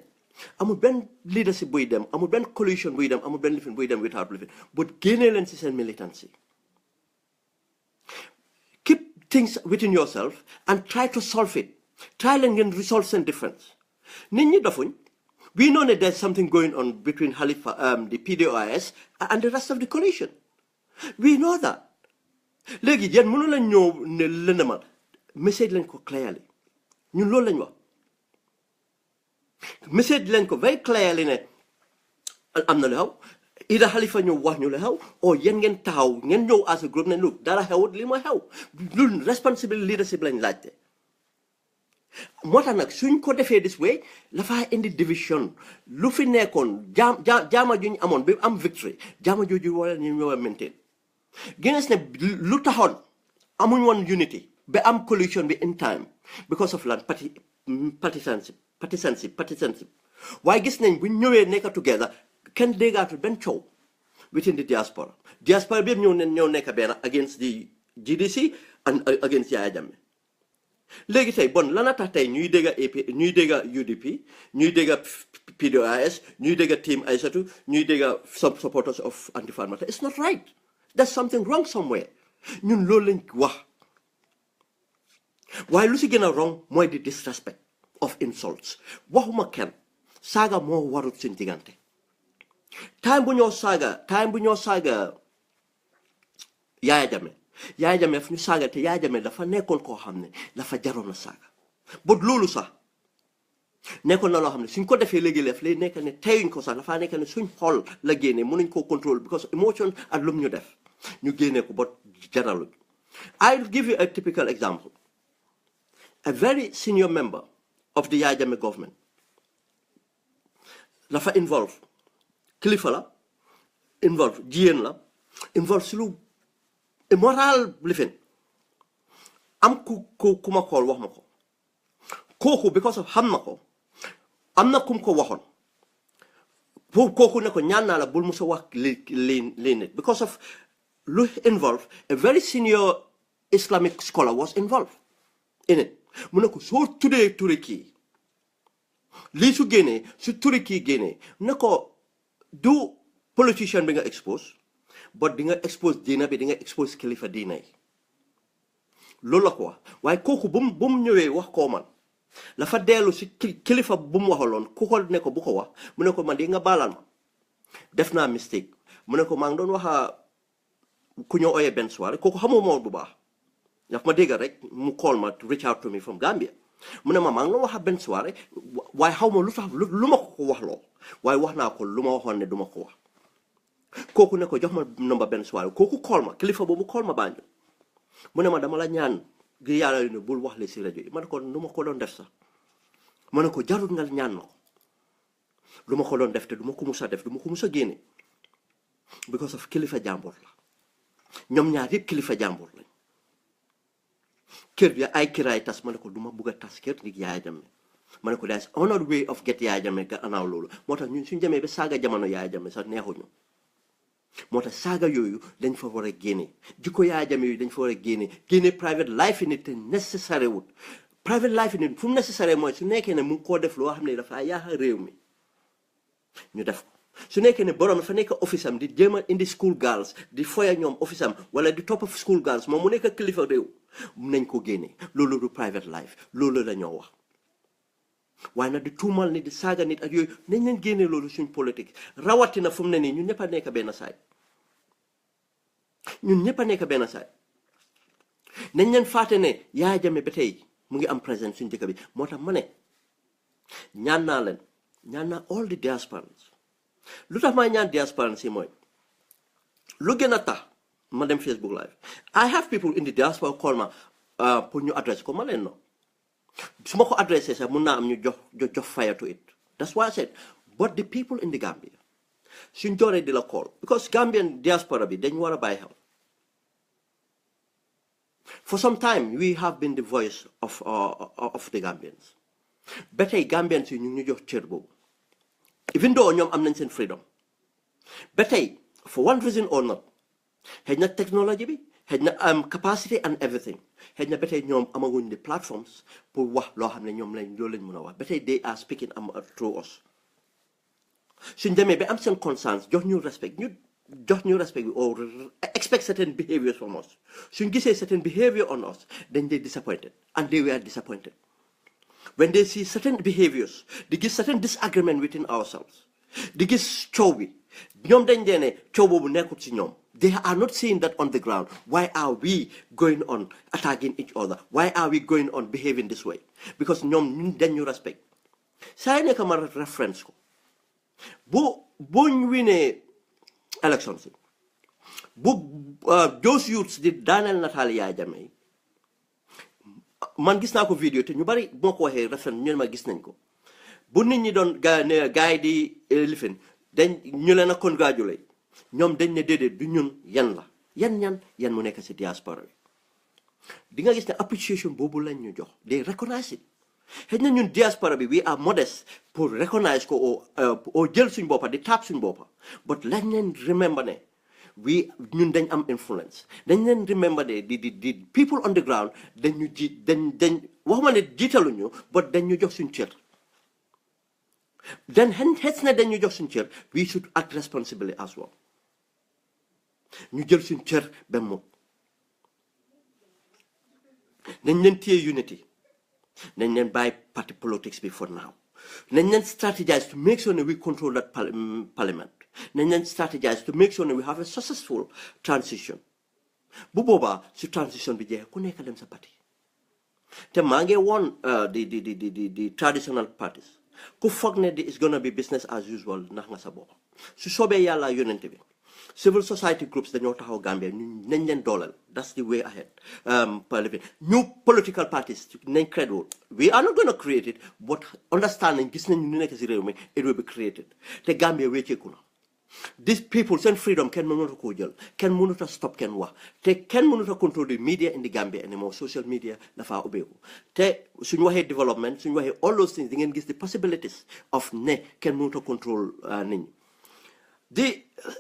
S1: amul benn leadership buy dem amul benn coalition buy dem amul benn lifin buy dem without lifin but génnee leen si seen militancy keep things within yourself and try to solve it try leen ngeen resolve seen difference nit ñi dofuñ we know that there's something going on between Halifa, the PDOIS and the rest of the coalition we know that léegi yéen mënu lañ ñëw ne lëndama message lañ ko clearly ñun loolu lañ wax message lañ ko very clearly ne am na lu xew ida Halifa ñëw wax ñu lu xew o yéen ngeen taxaw ngeen ñëw as a group ne look dara xewut li ma xew lu responsible leadership lañ laajte moo tax nag suñ ko defee this way dafaa indi division lu fi nekkoon jaama ju ñu amoon bi am victory jaama jooju wala ñu ñëw a maintain gis ne lu taxoon amuñ woon unity ba am coalition bi in time because of lan partisanship waaye gis nañ buñ ñëwee nekk together kenn déggaatul benn coow within the diaspora bi yëpp ñëw nekk benn against the GDC and against Yaya Jammeh léegi tey bon lana tax tey ñuy dégga ñuy dégga UDP ñuy dégga PDOIS ñuy dégga Team Aïssatou ñuy dégga some supporters of Anti-Fatoumata. It's not right. There's something wrong somewhere. ñun loolu lañ wax waaye lu si gën a wrong mooy di disrespect of insults waxuma kenn saaga moo warul suñ diggante time bu ñoo saaga Yaya Jammeh fu ñu saaga te Yaya Jammeh dafa nekkoon koo xam ne dafa jaroon na saaga but loolu sax nekkoon na loo xam ne suñ ko defee léegi-leef lay nekk ne teyuñ ko sax dafaa nekk ne suñ xol la génnee mënuñ koo contrôle because emotion ak lum ñu def ñu génnee ko ba jaraluñ. I'll give you a typical example. A very senior member of the Yaya Jammeh government dafa involve kilifa la involve jigéen la involve si lu immoral living am ku ma xool wax ma ko kooku because of xam na ko am na kum ko waxoon kooku ne ko ñaan naa la bul musa wax li nit because of lu involve a very senior Islamic scholar was involved in it mu ne ko soo tuddee turi kii lii su génnee su turi kii génnee ne ko du politician bi nga expose but di nga expose diina bi di nga expose kilifa diina yi loolu la ko wax waaye kooku bu mu ñëwee wax koo man la fa dellu si kilifa bu mu waxaloon ku ko ne ko bu ko wax mu ne ko man di nga baalal ma def naa mistake mu ne ko maa ngi doon waxa ku ñoo ooyee benn soirée kooku xamoo ma woon bu baax daf ma dégg rek mu call ma to reach out to me from Gambia mu ne ma maa ngi doon waxa benn soirée waaye xaw ma lu tax lu ma ko wax loo waaye wax naa ko lu ma waxoon ne du ma ko wax kooku ne ko jox ma number benn soirée kooku call ma kilifa boobu call ma Banjul mu ne ma dama la ñaan gi yàlla ne bul wax le si rajo yi ma ne ko nu ma ko doon def sax ma ne ko jarul nga ñaan ma ko lu ma ko doon def te du ma ko mus a def du ma ko mus a génne because of kilifa jàmbur la ñoom ñaar yëpp kilifa jàmbur lañ kër bi ay kiraay tas ma ne ko du ma bugg a tas kër ndig Yaya Jammeh ma ne ko that's another way of get Yaya Jammeh ga anaaw loolu moo tax ñun suñ demee ba saaga jamono Yaya Jammeh sax neexuñu moo tax saaga yooyu dañ fa war a génne jikko Yaya Jammeh yooyu dañ fa war a génne private life in it te necessary wut private life in it fu mu necessary mooy su nekkee ne mu ngi koo def loo xam ne dafa yaaxa réew mi ñu def ko su nekkee ne borom dafa nekk office am di jéem a indi school girls di foya ñoom office am wala di topp school girls moom mu nekk kilifa réew nañ ko génne loolu du private life loolu la ñoo wax waaye nag di tuumal nit di saaga nit ak yooyu nañ leen génne loolu suñ politique rawatina fu mu ne nii ñun ñëpp a nekk benn saay nañ leen fàtte ne Yaya Jammeh ba tey mu ngi am présence suñ dëkk bi moo tax ma ne ñaan naa all the diasporans lu tax may ñaan diasporans yi mooy lu gën a tax ma dem Facebook live I have people in the diaspora call ma pour ñu adresse ko ma leen no su ma ko adressé sax mun naa am ñu jox fire to it that's why I said but the people in the Gambia suñ dooree di la call because Gambian diaspora bi dañ war a bàyyi xel for some time we have been the voice of the Gambians ba tey Gambians yi ñu jox cër boobu even though ñoom am nañ seen freedom ba tey for one reason or not xëy na technology bi xëy na capacity and everything xëy na ba tey ñoom amaguñ the platforms pour wax loo xam ne ñoom loolu lañ mën a wax ba tey they are speaking through us suñ demee ba am seen conscience jox ñu respect bi or expect certain behaviors from us suñ gisee certain behavior on us then they disappointed and they were disappointed when they see certain behaviors di gis certain disagreement within ourselves di gis coow bi ñoom dañ dee ne coow boobu nekkul ci ñoom they are not seeing that on the ground why are we going on attacking each other why are we going on behaving this way because ñoom ñun dañ ñu respect saa yi nekk ma reference ko buñ winee élection si those youths di daaneel nataal Yaya Jammeh yi man gis naa ko vidéo te ñu bari moo ko waxee reference ñu ne ma gis nañ ko bu nit ñi doon gaay di lifin dañ ñu leen a congratulate ñoom dañ ne déedéet du ñun yan la yan mu nekk si diaspora bi di nga gis ne appreciation boobu lañ ñu jox they recognize it xëy na ñun diaspora bi we are modest pour recognize ko o jël suñ boppa di taab suñ boppa but lañ leen remember ne ñun dañ am influence dañ leen remember ne di people on the ground dañ ñu dañ waxuma ne jiitaluñu but dañ ñu jox suñ cër then xëy na dañ ñu jox suñ cër we should act responsibly as well ñu jël suñ cër ba mu nañ leen téye unity nañ leen bàyyi party politics bi for now nañ leen strategize to make sure that we control that parliament nañ leen strategize to make sure that we have a successful transition bu boobaa su transition bi jeexee ku nekk dem sa parti te maa ngi woon the traditional parties ku foog ne is gonna be business as usual ndax nga sa bopp su soobee yàlla yonente bi civil society groups dañoo taxaw Gambia nañ leen dooleel that's the way ahead new political parties nañ credible we are not going to create it but understanding gis nañ ñu nekk si réew mi it will be created te Gambia wécceeku na these people seen freedom kenn mënut a koo jël kenn mënut a stop kenn wax te kenn mënut a control the media in the Gambia anymore social media dafa ubbeeku te suñu waxee development suñu waxee all those things di ngeen gis the possibilities of ne kenn mënut a control nit ñi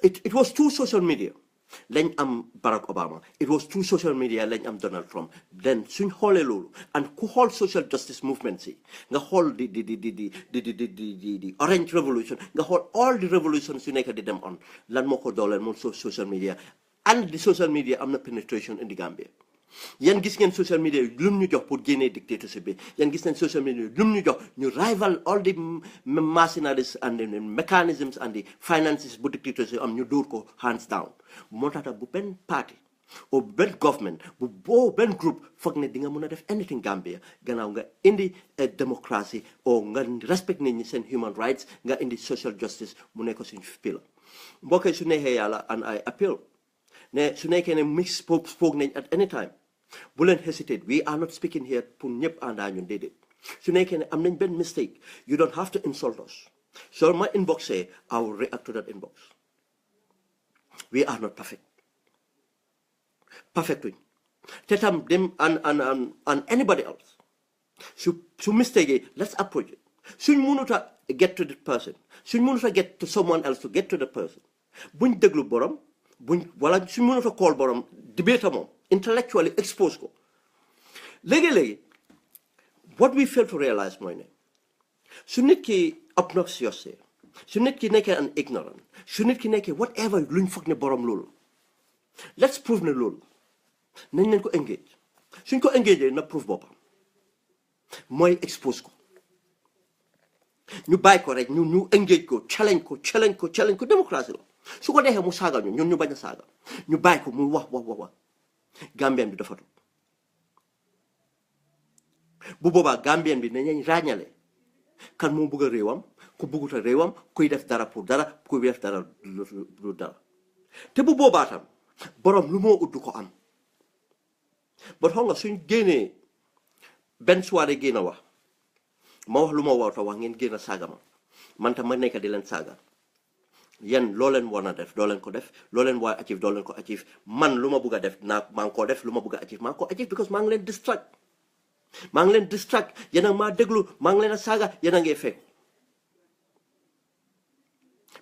S1: it was through social media lañ am Barack Obama it was through social media lañ am Donald Trump then suñ xoolee loolu and ku xool social justice movement si nga xool the orange revolution nga xool all the revolutions yu nekk di dem on lan moo ko dooleel moom social media and the social media am na penetration in the Gambia yan gis ngeen social media lum ñu jox pour génnee dictatorship bi yan gis ngeen social media lum ñu jox ñu rival all the machineries and the mechanisms and the finances bu dictatorship am ñu dóor ko hands down moo tax bu benn party o benn government bu benn groupe foog ne di nga mën a def anything Gambia gannaaw nga indi démocratie o nga respect nit ñi seen human rights nga indi social justice mu nekk suñu pila mbokk su neexee yàlla and I appeal ne su nekkee ne mix spoke nañ at any time bu leen hesitate we are not speaking here pour ñëpp àndaa ñun déedéet su nekkee ne am nañ benn mistake you don't have to insult us so my inbox say I will react to that inbox we are not perfect wuñ te tam dem and anybody else su mistake let's approach it suñ mënut a get to that person suñ mënut a get to someone else to get to that person buñ déglu borom wala suñ mënut a call borom debate moom intellectually expose ko léegi what we fail to realize mooy ne su nit ki obnoxious su nit ki nekkee an ignorant su nit ki nekkee whatever luñ foog ne borom loolu let's prove ne loolu nañ leen ko engage suñ ko engage na prove boppam mooy expose ko ñu bàyyi ko rek ñu engage ko challenge ko démocratie la su ko defee mu saaga ñun ñu bañ a saaga ñu bàyyi ko mu wax Gambien bi dafa toog bu boobaa Gambien bi nañ ràññale kan moo bëgg a réewam ku bëggut a réewam kuy def dara pour dara kuy def dara lu dara te bu boobaa tam borom lu moo udd ko am ba xam nga suñ génnee benn soirée génn wax ma wax lu ma war a wax ngeen génn saaga man tam ma nekk di leen saaga yéen loo leen war a def doo leen ko def loo leen war a achieve doo leen ko achieve man lu ma bëgg a def maa ngi koo def lu ma bëgg a achieve maa ngi ko achieve because maa ngi leen distract yéen a maa déglu maa ngi leen a saaga yéen a ngee fekk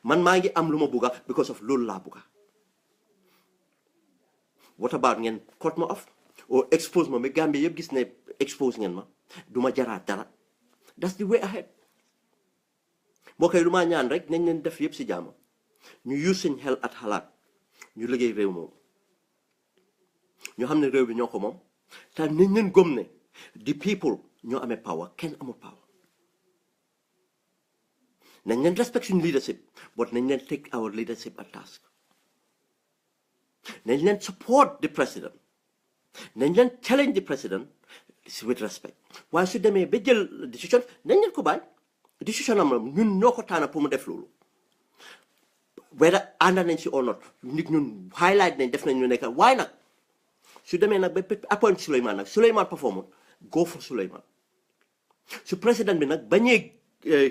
S1: man maa ngi am lu ma bëgg a because of loolu laa bëgg a what about ngeen cut ma off or expose ma mais Gambie yëpp gis ne expose ngeen ma du ma jaraat dara that's the way ahead moo koy lu maa ñaan rek nañ leen def yëpp si jàmm ñu use seen xel at xalaat ñu liggéey réew moom ñu xam ne réew bi ñoo ko moom te nañ leen gëm ne the people ñoo amee power kenn amul power nañ leen respect suñu leadership but nañ leen take our leadership at task nañ leen support the president nañ leen challenge the president with respect waaye su demee ba jël décision nañ leen ko bàyyi décision am ñun ñoo ko tànn pour mu def loolu whether ànd nañ si or not nit ñun highlight nañ def nañ ñu nekk waaye nag su demee nag ba appoint Souleymane performance go for Souleymane su président bi nag bañee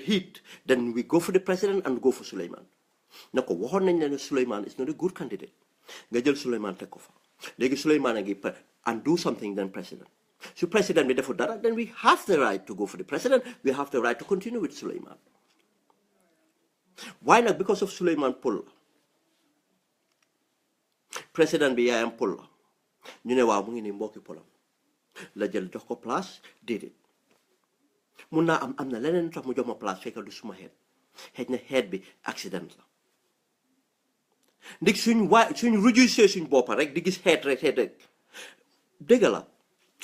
S1: heat then we go for the president and go for Souleymane na ko waxoon nañ ne Souleymane is not a good candidate nga jël Souleymane teg ko fa léegi Souleymane a ngi and do something then president su president bi deful dara then we have the right to go for the president, we have the right to continue with Souleymane. Why not? Because of Souleymane Pël président bi yaayam Pël la ñu ne waaw mu ngi nii mbokki Pëlam la jël jox ko place déedéet mun naa am na leneen tax mu jox ma place fekk du suma xeet xëj na xeet bi accident la ndig suñ rujusee suñ boppa rek di gis xeet rek dëgg la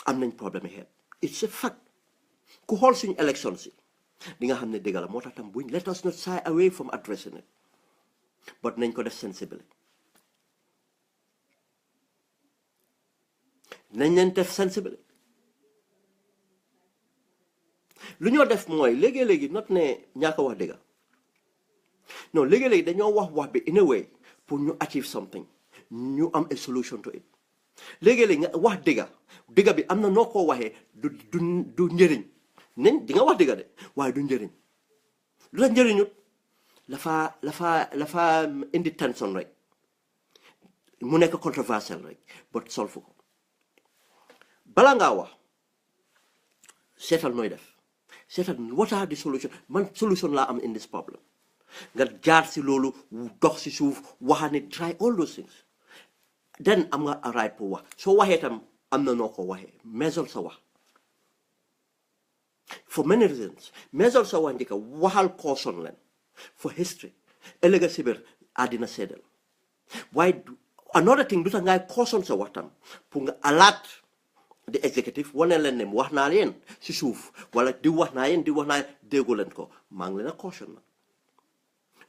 S1: am nañ problème xeet it's a fact ku xool suñ élection si di nga xam ne dëgg la moo tax tam buñ let us not shy away from addressing it but nañ ko def sensible nañ leen def sensible lu ñoo def mooy léegi-léegi not ne ñaaka wax dëgg non léegi-léegi dañoo wax bi in a way pour ñu achieve something ñu am a solution to it léegi-léegi nga wax dëgg bi am na noo ko waxee du njëriñ nen di nga wax dëgg de waaye du njëriñ lu la njëriñut lafa indi tension rek mu nekk controversial rek but solve ko bala ngaa wax seetal nooy def seetal what are the solution man solution laa am in this problem nga jaar si loolu dox si suuf waxane try all those things then am nga a right pour wax soo waxee tam am na noo ko waxee measure sa wax for many reasons measure sa wax njëkka waxal caution leen for history ëllëga si biir àddina seedal waaye another thing du tax ngay caution sa wax tam pour nga alert the executive wane leen ne wax naa leen si suuf wala di wax naa yéen déggu leen ko maa ngi leen a caution na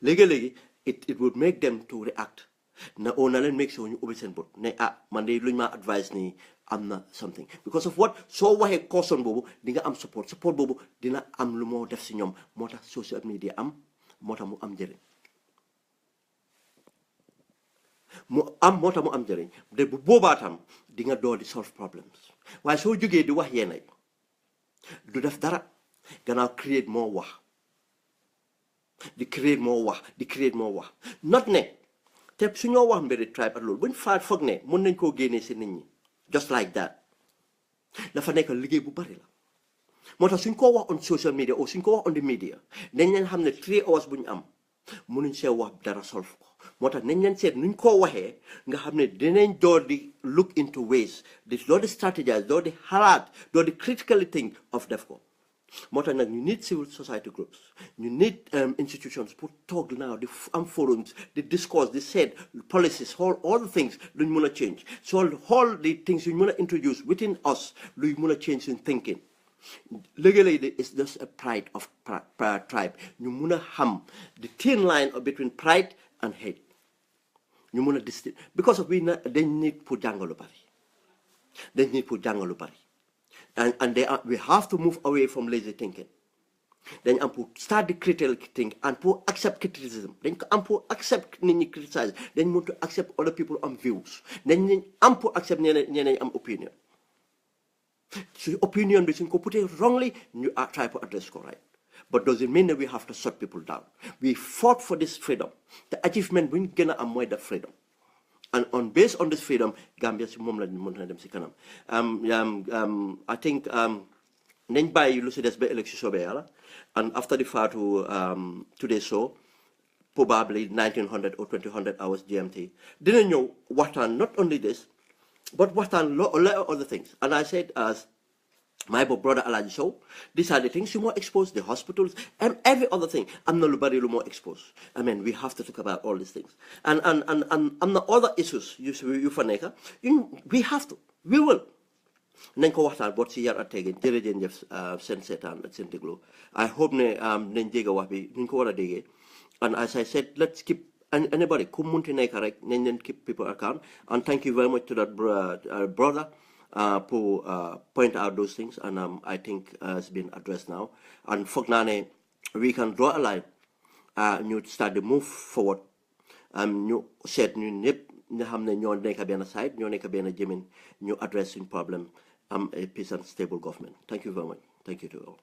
S1: léegi-léegi it would make them to react na leen make sure ñu ubbi seen bët ne man de luñ ma advice nii am na something because of what soo waxee caution boobu di nga am support boobu dina am lu moo def si ñoom moo tax social media moo tax mu am njëriñ de bu boobaa tam di nga door di solve problems waaye soo jógee di wax yéenay du def dara gannaaw create moo wax di create moo wax not ne te su ñoo wax mbiri tribe ak loolu buñ faat foog ne mën nañ koo génnee si nit ñi just like that dafa nekk liggéey bu bari la moo tax suñ ko wax on social media ou suñ ko wax on the media dañ leen xam ne 3 hours bu ñu am mënuñ see wax dara solve ko moo tax nañ leen seet nuñ koo waxee nga xam ne dinañ door di look into ways door di strategize door di xalaat door di critically think of def ko moo tax nag ñu need civil society groups ñu need institutions pour toog now di am forums di discourse di set policies all the things luñ mën a change so all the things yuñ mën a introduce within us luñ mën a change suñ thinking léegi-léegi is just a pride of tribe ñu mën a xam the thin line between pride and hate ñu mën a distinct because of dañ need pour jàngalu bari and we have to move away from lazy thinking dañ am pour start the critical think and pour accept criticism dañ ko am pour accept nit ñi criticize dañ mën to accept other people am views dañ am pour accept ñeneen am opinion so opinion bi suñ ko putee wrongly ñu try to address ko right but doesn't mean that we have to shut people down we fought for this freedom the achievement buñ gën a am mooy that freedom and based on this freedom Gambia si moom la mën na dem si kanam I think nañ bàyyi lu si des ba élection soobee yàlla and after the faatu today's show probably 1900 or 2000 hours GMT dina ñëw waxtaan not only this but waxtaan lot other things and I said as my brother Alaji Sow, these are the things you more exposed, the hospitals and every other thing. I'm not nobody more exposed. I mean, we have to talk about all these things. And the other issues you faneka, we have to. We will. Nañ ko waxtaan bot si yar ak teggin jërëjëf seen seetaan ak seen déglu I hope ne nañ dégg wax bi nuñ ko war a déggee and as I said let's keep anybody ku munti nekk rek nañ leen keep people account and thank you very much to that brother for point out those things and I think it's been addressed now and foog naa ne we can draw a line ñu start to move forward ñu seet ñun ñëpp nga xam ne ñoo nekk benn side ñoo nekk benn jëmin ñu address suñ problème am a peace and stable government. Thank you very much. Thank you to all.